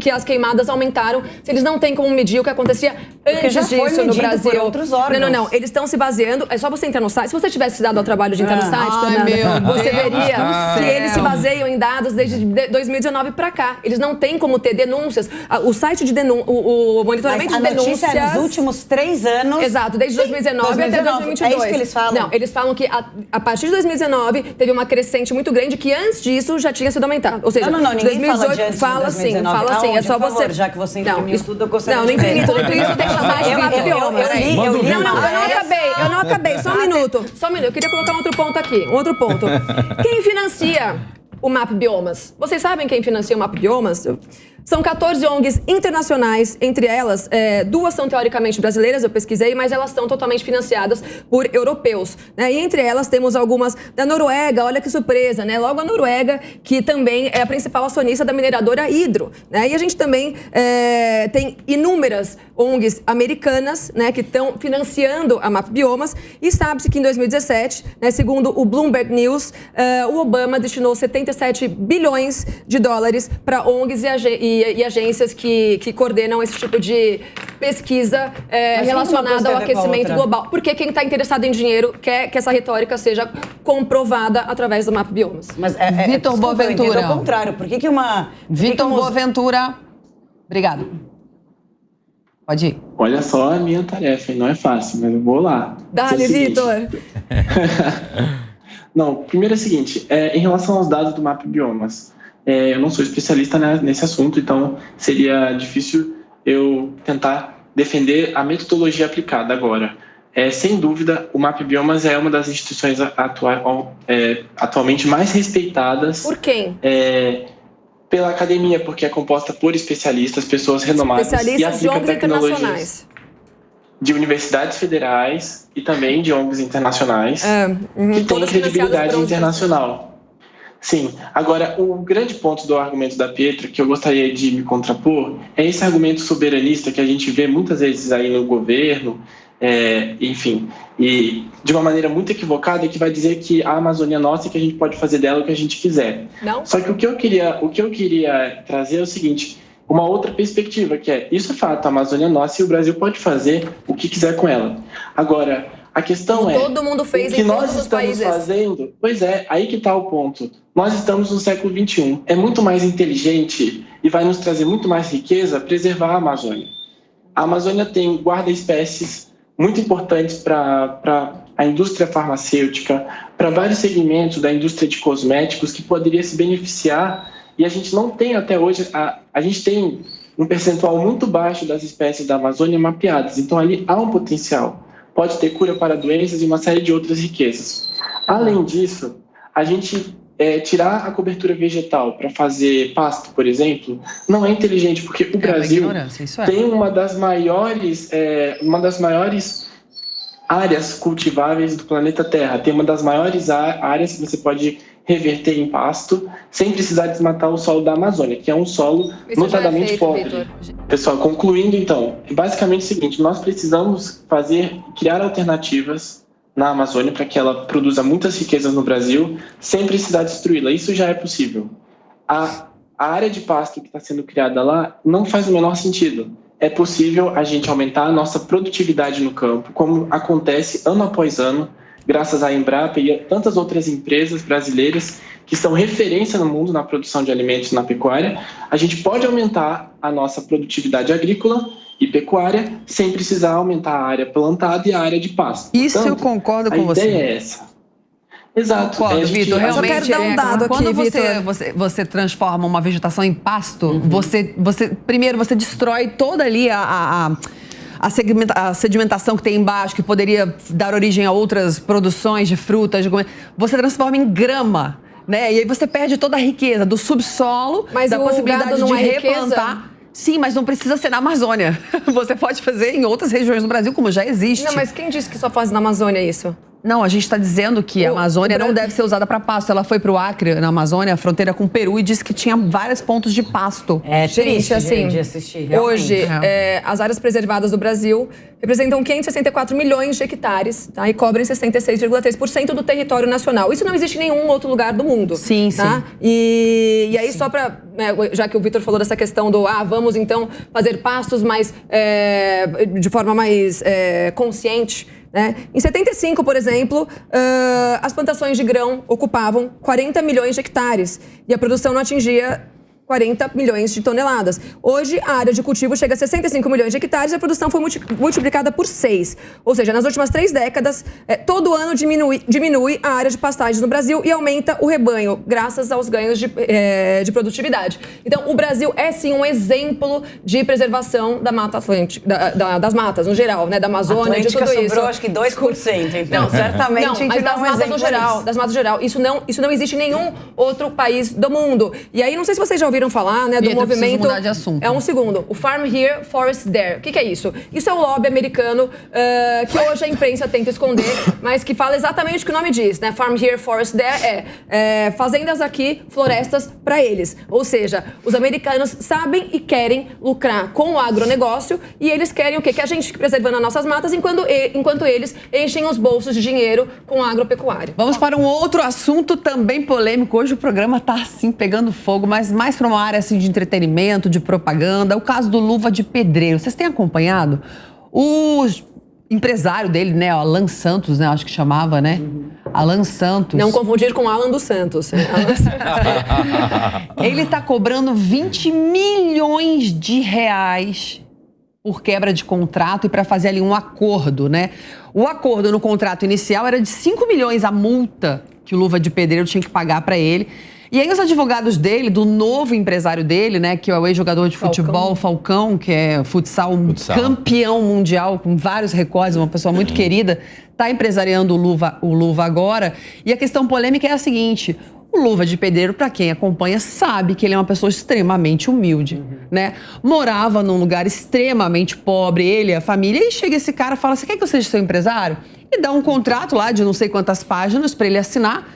as queimadas aumentaram, se eles não têm como medir o que acontecia antes disso no Brasil? Por outros órgãos. Não. Eles estão se baseando. É só você entrar no site. Se você tivesse se dado ao trabalho de entrar no site, Fernanda, você veria que eles se baseiam em dados desde 2019 para cá. Eles não têm como ter denúncias. O site de o monitoramento de denúncias... A notícia é nos últimos 3 anos... Exato, desde 2019 até 2022. É isso que eles falam? Não, eles falam que a partir de 2019 teve uma crescente muito grande que antes disso já tinha sido aumentado. Ou seja, ninguém 2018 fala de sim, é só por você... favor, já que você imprimiu tudo, eu gostaria não imprimi tudo isso, tem que chamar de MapBiomas. Eu não acabei, só um minuto. Eu queria colocar um outro ponto aqui, Quem financia o MapBiomas? Vocês sabem quem financia o MapBiomas? São 14 ONGs internacionais, entre elas, 2 são teoricamente brasileiras, eu pesquisei, mas elas são totalmente financiadas por europeus, né? E entre elas temos algumas da Noruega, olha que surpresa, né? Logo a Noruega, que também é a principal acionista da mineradora Hydro, né? E a gente também tem inúmeras ONGs americanas, né, que estão financiando a MapBiomas, e sabe-se que em 2017, né, segundo o Bloomberg News, o Obama destinou 77 bilhões de dólares para ONGs e agências que coordenam esse tipo de pesquisa relacionada ao aquecimento global. Porque quem está interessado em dinheiro quer que essa retórica seja comprovada através do MapBiomas. Mas Vitor Boaventura. Ao contrário, por que uma... Vitor Boaventura, obrigado. Pode ir. Olha só a minha tarefa, não é fácil, mas eu vou lá. Dale, Vitor! Não, primeiro é o seguinte, em relação aos dados do MapBiomas, eu não sou especialista nesse assunto, então seria difícil eu tentar defender a metodologia aplicada agora. Sem dúvida, o MapBiomas é uma das instituições atualmente mais respeitadas. Por quem? Pela academia, porque é composta por especialistas, pessoas renomadas. Especialistas de ONGs internacionais. De universidades federais e também de ONGs internacionais, que têm credibilidade internacional. Sim. Agora, o grande ponto do argumento da Pietra, que eu gostaria de me contrapor, é esse argumento soberanista que a gente vê muitas vezes aí no governo, enfim, e de uma maneira muito equivocada, que vai dizer que a Amazônia é nossa e que a gente pode fazer dela o que a gente quiser. Não. Só que o que eu queria trazer é o seguinte, uma outra perspectiva, que isso é fato, a Amazônia é nossa e o Brasil pode fazer o que quiser com ela. Agora, a questão todo mundo fez o que em nós todos os estamos países. fazendo, pois aí que está o ponto. Nós estamos no século XXI. É muito mais inteligente e vai nos trazer muito mais riqueza preservar a Amazônia. A Amazônia tem guarda-espécies muito importantes para a indústria farmacêutica, para vários segmentos da indústria de cosméticos que poderia se beneficiar, e a gente não tem até hoje, a gente tem um percentual muito baixo das espécies da Amazônia mapeadas, então ali há um potencial. Pode ter cura para doenças e uma série de outras riquezas. Além disso, a gente tirar a cobertura vegetal para fazer pasto, por exemplo, não é inteligente, porque o Brasil tem uma das maiores áreas cultiváveis do planeta Terra, tem uma das maiores áreas que você pode reverter em pasto sem precisar desmatar o solo da Amazônia, que é um solo notadamente pobre. Pessoal, concluindo então, é basicamente o seguinte, nós precisamos criar alternativas na Amazônia para que ela produza muitas riquezas no Brasil sem precisar destruí-la. Isso já é possível. A a área de pasto que está sendo criada lá não faz o menor sentido. É possível a gente aumentar a nossa produtividade no campo, como acontece ano após ano, graças à Embrapa e a tantas outras empresas brasileiras que são referência no mundo na produção de alimentos na pecuária. A gente pode aumentar a nossa produtividade agrícola e pecuária sem precisar aumentar a área plantada e a área de pasto. Isso eu concordo com você. A ideia é essa. Exato. Concordo, Vitor. Realmente, eu quero dar um dado aqui, quando Vitor. você transforma uma vegetação em pasto, primeiro você destrói toda ali a sedimentação que tem embaixo, que poderia dar origem a outras produções de frutas, você transforma em grama, né? E aí você perde toda a riqueza do subsolo, mas da possibilidade de replantar. Riqueza? Sim, mas não precisa ser na Amazônia. Você pode fazer em outras regiões do Brasil, como já existe. Não, mas quem disse que só faz na Amazônia isso? Não, a gente está dizendo que a Amazônia não deve ser usada para pasto. Ela foi para o Acre, na Amazônia, a fronteira com o Peru, e disse que tinha vários pontos de pasto. É triste, assim, de assistir, realmente. Hoje, as áreas preservadas do Brasil representam 564 milhões de hectares, tá? E cobrem 66,3% do território nacional. Isso não existe em nenhum outro lugar do mundo. Sim, tá? sim. E aí, só para... já que o Vitor falou dessa questão do... vamos então fazer pastos mais... de forma mais consciente... Né? Em 75, por exemplo, as plantações de grão ocupavam 40 milhões de hectares e a produção não atingia 40 milhões de toneladas. Hoje, a área de cultivo chega a 65 milhões de hectares e a produção foi multiplicada por 6. Ou seja, nas últimas 3 décadas, todo ano diminui a área de pastagens no Brasil e aumenta o rebanho, graças aos ganhos de produtividade. Então, o Brasil é, sim, um exemplo de preservação da Mata Atlântica, das matas, no geral, né? Da Amazônia, Atlântica de tudo sobrou, isso. acho que 2%, então, certamente não, a gente mas dá das um matas exemplo no geral, disso. das matas no geral. Isso não existe em nenhum outro país do mundo. E aí, não sei se vocês já ouviram falar, né, do movimento... mudar de assunto. É um segundo. O Farm Here, Forest There. O que é isso? Isso é o lobby americano que hoje a imprensa tenta esconder, mas que fala exatamente o que o nome diz, né? Farm Here, Forest There fazendas aqui, florestas para eles. Ou seja, os americanos sabem e querem lucrar com o agronegócio e eles querem o quê? Que a gente fique preservando as nossas matas enquanto eles enchem os bolsos de dinheiro com a agropecuária. Vamos para um outro assunto também polêmico. Hoje o programa está assim, pegando fogo, mas mais para uma área assim, de entretenimento, de propaganda. O caso do Luva de Pedreiro. Vocês têm acompanhado? O empresário dele, né? O Alan Santos, né? Acho que chamava, né? Alan Santos. Não confundir com Alan dos Santos. Ele está cobrando 20 milhões de reais por quebra de contrato e para fazer ali um acordo, né? O acordo no contrato inicial era de 5 milhões a multa que o Luva de Pedreiro tinha que pagar para ele. E aí os advogados dele, do novo empresário dele, né, que é o ex-jogador de futebol, Falcão, que é futsal. Campeão mundial, com vários recordes, uma pessoa muito querida, está empresariando o Luva agora. E a questão polêmica é a seguinte: o Luva de Pedreiro, para quem acompanha, sabe que ele é uma pessoa extremamente humilde, né? Morava num lugar extremamente pobre, ele e a família, e chega esse cara e fala: você quer que eu seja seu empresário? E dá um contrato lá de não sei quantas páginas para ele assinar,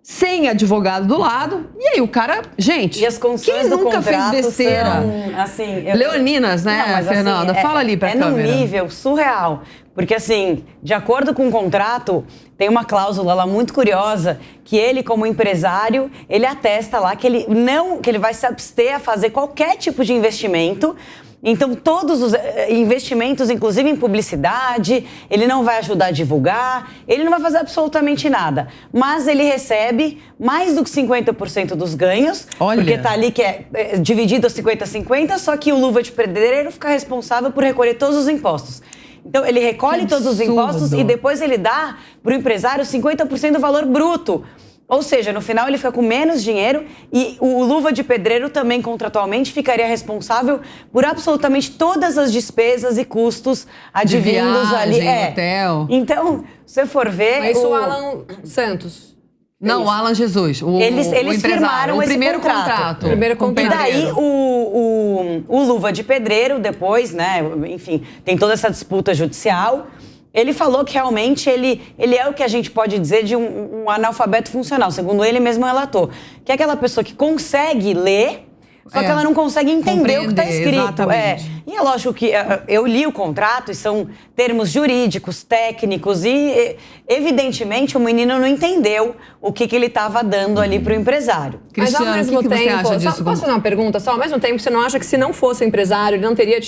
sem advogado do lado. E aí o cara, gente, e as condições quem nunca fez besteira? São, assim, leoninas, né, não, Fernanda? Fala ali pra câmera. É num nível surreal. Porque, assim, de acordo com o contrato, tem uma cláusula lá muito curiosa que ele, como empresário, ele atesta lá que ele vai se abster a fazer qualquer tipo de investimento. Então, todos os investimentos, inclusive em publicidade, ele não vai ajudar a divulgar, ele não vai fazer absolutamente nada. Mas ele recebe mais do que 50% dos ganhos, porque tá ali que é dividido a 50-50, só que o Luva de Pedreiro fica responsável por recolher todos os impostos. Então, ele recolhe todos os impostos e depois ele dá para o empresário 50% do valor bruto. Ou seja, no final ele fica com menos dinheiro e o Luva de Pedreiro também, contratualmente, ficaria responsável por absolutamente todas as despesas e custos advindos de viagem, ali. Hotel. Então, se você for ver... Mas o Alan Santos... Não, o Alan Jesus. Eles firmaram esse contrato. Primeiro contrato. E daí o Luva de Pedreiro, depois, né, enfim, tem toda essa disputa judicial. Ele falou que realmente ele é o que a gente pode dizer de um analfabeto funcional, segundo ele mesmo relatou. Que é aquela pessoa que consegue ler, Só que ela não consegue entender o que está escrito. Exatamente. E é lógico que eu li o contrato e são termos jurídicos, técnicos e, evidentemente, o menino não entendeu o que ele estava dando ali para o empresário. Mas ao mesmo tempo, posso fazer uma pergunta só? Ao mesmo tempo, você não acha que se não fosse o empresário, ele não teria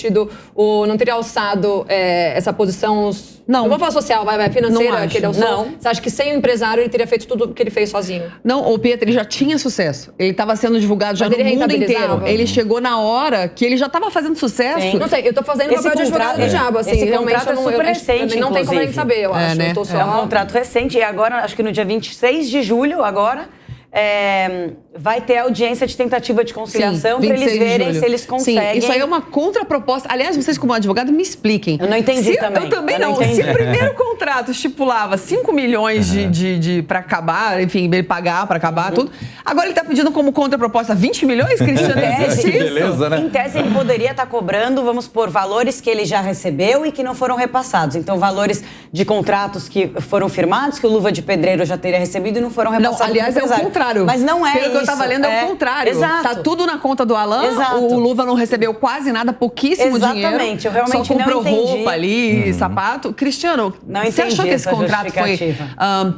não teria alçado essa posição, não vou falar social, financeira que ele alçou? Não. Você acha que sem o empresário ele teria feito tudo o que ele fez sozinho? Não, o Pietro, ele já tinha sucesso. Ele estava sendo divulgado já no mundo inteiro. Ele chegou na hora que ele já estava fazendo sucesso. Sim. Não sei, eu tô fazendo o papel de advogado do diabo, assim. Esse contrato é super recente, não tem como a gente saber, eu acho. Né? É um contrato recente e agora, acho que no dia 26 de julho, agora... vai ter audiência de tentativa de conciliação para eles verem se eles conseguem. Sim, isso aí é uma contraproposta. Aliás, vocês como advogado me expliquem. Eu não entendi também. Eu também não. Se o primeiro contrato estipulava 5 milhões para acabar, enfim, ele pagar para acabar tudo, agora ele está pedindo como contraproposta 20 milhões, Cristiano? Que beleza, né? Em tese, ele poderia estar cobrando, vamos supor, valores que ele já recebeu e que não foram repassados. Então, valores de contratos que foram firmados, que o Luva de Pedreiro já teria recebido e não foram repassados. Não, aliás, é o contrário. Mas não é Pelo isso. que eu tava lendo, é o contrário. Exato. Tá tudo na conta do Alan. Exato. O Luva não recebeu quase nada, pouquíssimo dinheiro. Exatamente. Eu realmente só comprou não entendi. roupa ali, sapato. Cristiano, você achou que esse contrato foi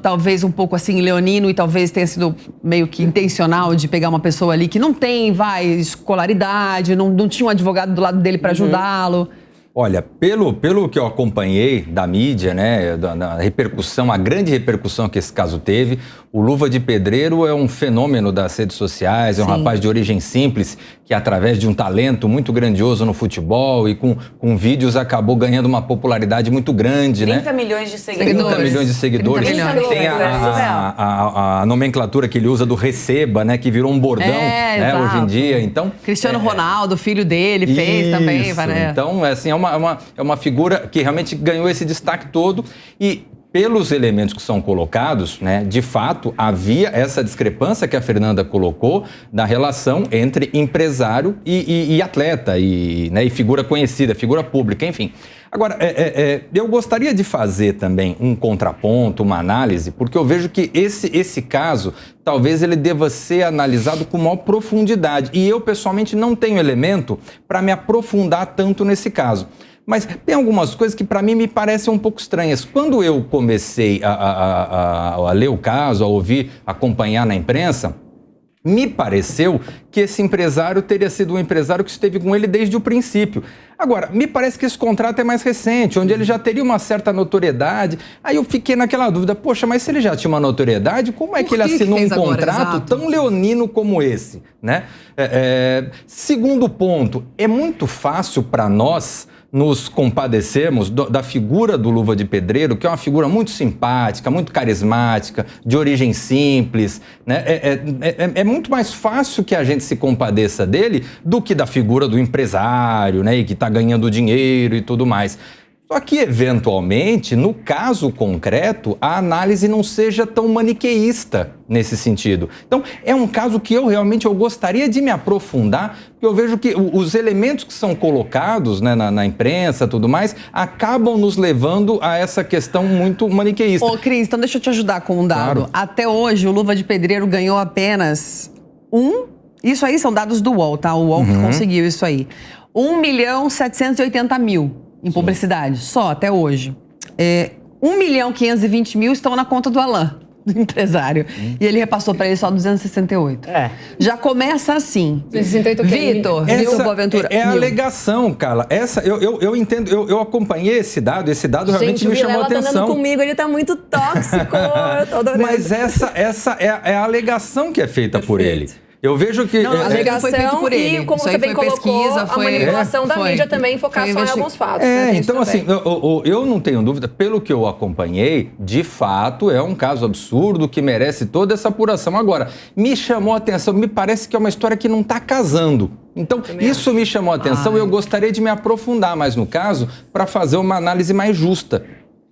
talvez um pouco assim, leonino e talvez tenha sido meio que intencional de pegar uma pessoa ali que não tem, escolaridade, não tinha um advogado do lado dele para ajudá-lo? Olha, pelo que eu acompanhei da mídia, né, da repercussão, a grande repercussão que esse caso teve, o Luva de Pedreiro é um fenômeno das redes sociais, é um rapaz de origem simples, que através de um talento muito grandioso no futebol e com vídeos acabou ganhando uma popularidade muito grande, 30 milhões de seguidores. 30 milhões de seguidores. 30 milhões. Tem a nomenclatura que ele usa do receba, né, que virou um bordão, né, hoje em dia. Então, Cristiano Ronaldo, filho dele, fez também. Então, assim, é uma figura que realmente ganhou esse destaque todo e pelos elementos que são colocados, né, de fato, havia essa discrepância que a Fernanda colocou da relação entre empresário e atleta, e figura conhecida, figura pública, enfim. Agora, eu gostaria de fazer também um contraponto, uma análise, porque eu vejo que esse caso, talvez ele deva ser analisado com maior profundidade. E eu, pessoalmente, não tenho elemento para me aprofundar tanto nesse caso. Mas tem algumas coisas que para mim me parecem um pouco estranhas. Quando eu comecei a ler o caso, a ouvir, acompanhar na imprensa, me pareceu que esse empresário teria sido um empresário que esteve com ele desde o princípio. Agora, me parece que esse contrato é mais recente, onde ele já teria uma certa notoriedade. Aí eu fiquei naquela dúvida, poxa, mas se ele já tinha uma notoriedade, como é que ele assinou um contrato tão leonino como esse, né? Segundo ponto, é muito fácil para nós nos compadecermos da figura do Luva de Pedreiro, que é uma figura muito simpática, muito carismática, de origem simples, né? É muito mais fácil que a gente se compadeça dele do que da figura do empresário, né? E que está ganhando dinheiro e tudo mais. Só que, eventualmente, no caso concreto, a análise não seja tão maniqueísta nesse sentido. Então, é um caso que eu gostaria de me aprofundar, porque eu vejo que os elementos que são colocados, né, na imprensa e tudo mais, acabam nos levando a essa questão muito maniqueísta. Ô, Cris, então deixa eu te ajudar com um dado. Claro. Até hoje, o Luva de Pedreiro ganhou apenas isso aí são dados do UOL, tá? O UOL que conseguiu isso aí. 1.780.000 em publicidade, só até hoje. 1.520.000 estão na conta do Alan, do empresário. E ele repassou para ele só 268. Já começa assim. 268 Vitor Boaventura. É a alegação, Carla. Eu entendo, eu acompanhei esse dado realmente me chamou a atenção. Tá andando comigo, ele tá muito tóxico. Eu tô adorando. Mas essa é a alegação que é feita por ele. Eu vejo que... a alegação foi feito por ele. E, como isso você bem colocou, pesquisa, a manipulação da mídia também, focar só em alguns fatos. Então, assim, eu não tenho dúvida, pelo que eu acompanhei, de fato, é um caso absurdo que merece toda essa apuração. Agora, me chamou a atenção, me parece que é uma história que não está casando. Então, isso me chamou a atenção e eu gostaria de me aprofundar mais no caso para fazer uma análise mais justa.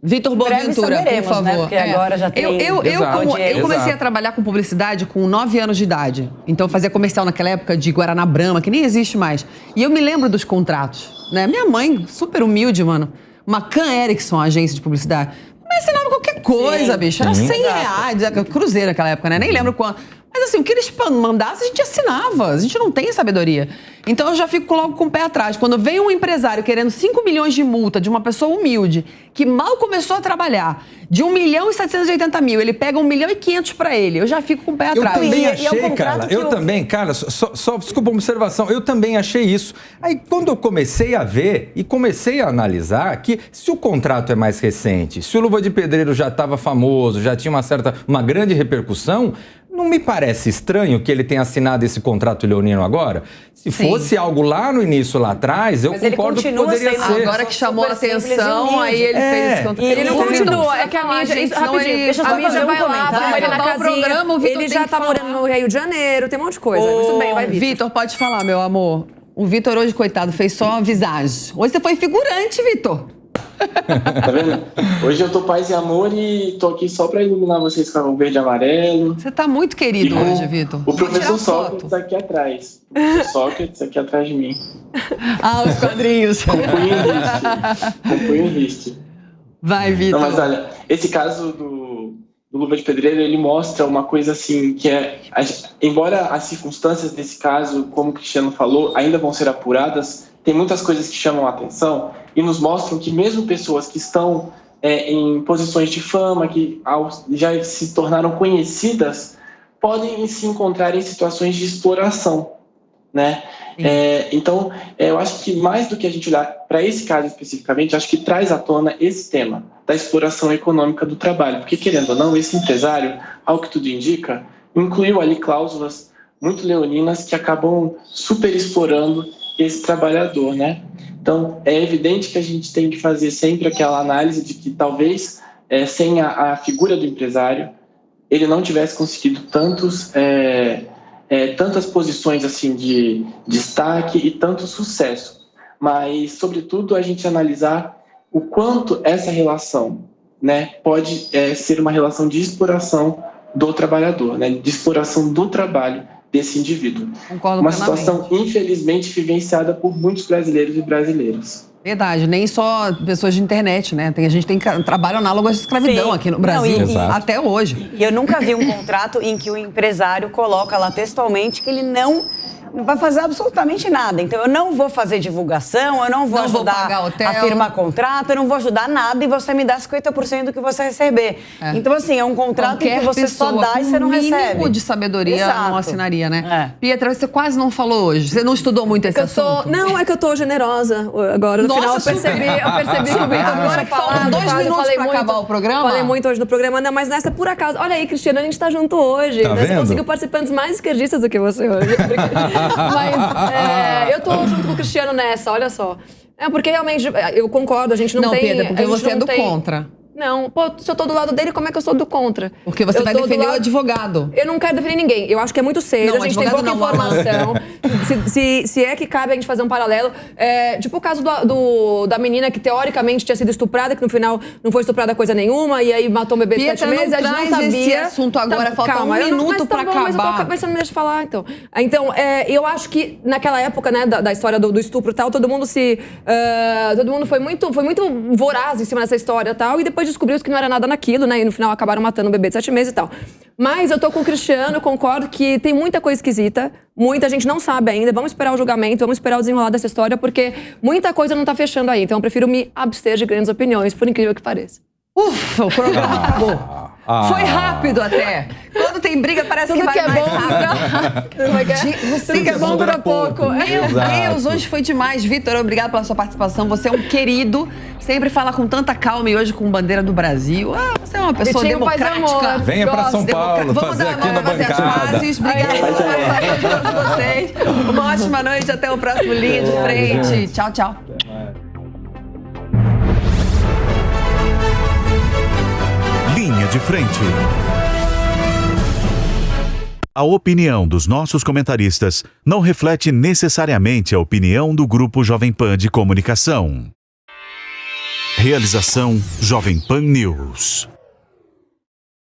Vitor Boaventura, por favor. Né? Porque agora já tem... Eu comecei a trabalhar com publicidade com 9 anos de idade. Então, eu fazia comercial naquela época de Guaraná Brahma, que nem existe mais. E eu me lembro dos contratos, né? Minha mãe, super humilde, mano. Uma Can Erickson, agência de publicidade. Me ensinava qualquer coisa, bicho. Era R$100. Cruzeiro naquela época, né? Nem lembro quanto. Mas assim, o que eles mandassem, a gente assinava. A gente não tem sabedoria. Então eu já fico logo com o pé atrás. Quando vem um empresário querendo 5 milhões de multa de uma pessoa humilde, que mal começou a trabalhar, de 1.780.000, ele pega 1.500.000 para ele. Eu já fico com o pé atrás. Eu também achei, Carla. Só desculpa a observação, eu também achei isso. Aí quando eu comecei a ver e comecei a analisar que se o contrato é mais recente, se o Luva de Pedreiro já estava famoso, já tinha uma grande repercussão, não me parece estranho que ele tenha assinado esse contrato leonino agora? Se fosse algo lá no início, lá atrás, eu concordo que poderia ser. Agora que chamou a atenção, aí ele fez esse contrato. Ele não continua, é que a mídia... A mídia vai lá, vai ele na casinha, ele já tá morando no Rio de Janeiro, tem um monte de coisa. Tudo bem, vai, Vitor, pode falar, meu amor. O Vitor hoje, coitado, fez só visagem. Hoje você foi figurante, Vitor. Tá vendo? Hoje eu tô paz e amor e tô aqui só pra iluminar vocês com o verde e amarelo. Você tá muito querido hoje, Vitor. O professor Sócrates aqui atrás. O professor Sócrates aqui atrás de mim. Os quadrinhos. Com punho em riste. Vai, Vitor. Não, mas olha, esse caso do Luva de Pedreiro, ele mostra uma coisa assim, que embora as circunstâncias desse caso, como o Cristiano falou, ainda vão ser apuradas, tem muitas coisas que chamam a atenção e nos mostram que mesmo pessoas que estão em posições de fama, que já se tornaram conhecidas, podem se encontrar em situações de exploração, né? Então, eu acho que mais do que a gente olhar para esse caso especificamente, acho que traz à tona esse tema da exploração econômica do trabalho, porque querendo ou não, esse empresário, ao que tudo indica, incluiu ali cláusulas muito leoninas que acabam super explorando esse trabalhador, né? Então, é evidente que a gente tem que fazer sempre aquela análise de que talvez, sem a figura do empresário, ele não tivesse conseguido tantas posições assim de destaque e tanto sucesso. Mas, sobretudo, a gente analisar o quanto essa relação, né, pode ser uma relação de exploração do trabalhador, né, de exploração do trabalho desse indivíduo. Concordo uma plenamente. Situação, infelizmente, vivenciada por muitos brasileiros e brasileiras. Verdade, nem só pessoas de internet, né? A gente tem trabalho análogo à escravidão aqui no Brasil, até hoje. E eu nunca vi um contrato em que o empresário coloca lá textualmente que ele não vai fazer absolutamente nada. Então, eu não vou fazer divulgação, eu não vou ajudar a firmar contrato, eu não vou ajudar nada e você me dá 50% do que você receber. Então, assim, é um contrato em que você só dá e você não recebe. O mínimo de sabedoria não assinaria, né? Pietra, você quase não falou hoje. Você não estudou muito esse assunto? Não, é que eu tô generosa agora. No final, eu percebi que o Vitor agora que faltam 2 minutos pra acabar o programa. Falei muito hoje no programa, não, mas nessa, por acaso. Olha aí, Cristiano, a gente tá junto hoje. Você conseguiu participantes mais esquerdistas do que você hoje. Mas eu tô junto com o Cristiano nessa, olha só. Porque realmente, eu concordo, a gente não tem... Não, Pedro, porque você é do contra. Não, se eu tô do lado dele, como é que eu sou do contra? Porque você vai defender o advogado. Eu não quero defender ninguém. Eu acho que é muito cedo, a gente tem pouca informação. Se é que cabe a gente fazer um paralelo. Tipo o caso da menina que teoricamente tinha sido estuprada, que no final não foi estuprada coisa nenhuma, e aí matou um bebê de 7 meses, a gente não sabia. Esse assunto agora, falta um minuto pra acabar. Mas a cabeça não me deixa falar, então. Então, eu acho que naquela época, né, da história do estupro e tal, todo mundo foi muito voraz em cima dessa história e tal, e depois descobriu que não era nada naquilo, né? E no final acabaram matando um bebê de 7 meses e tal. Mas eu tô com o Cristiano, concordo que tem muita coisa esquisita, muita gente não sabe ainda. Vamos esperar o julgamento, vamos esperar o desenrolar dessa história, porque muita coisa não tá fechando aí. Então eu prefiro me abster de grandes opiniões, por incrível que pareça. Ufa, o programa acabou. Foi rápido até. Quando tem briga, parece tudo que vai mais rápido. Tudo que é bom dura pouco. Meu Deus, hoje foi demais. Vitor, obrigado pela sua participação. Você é um querido. Sempre fala com tanta calma e hoje com bandeira do Brasil. Você é uma pessoa democrática. Venha para São Paulo fazer aqui na bancada. Obrigada pela participação de todos vocês. Uma ótima noite. Até o próximo Linha de Frente. Tchau, tchau. Linha de Frente. A opinião dos nossos comentaristas não reflete necessariamente a opinião do Grupo Jovem Pan de Comunicação. Realização Jovem Pan News.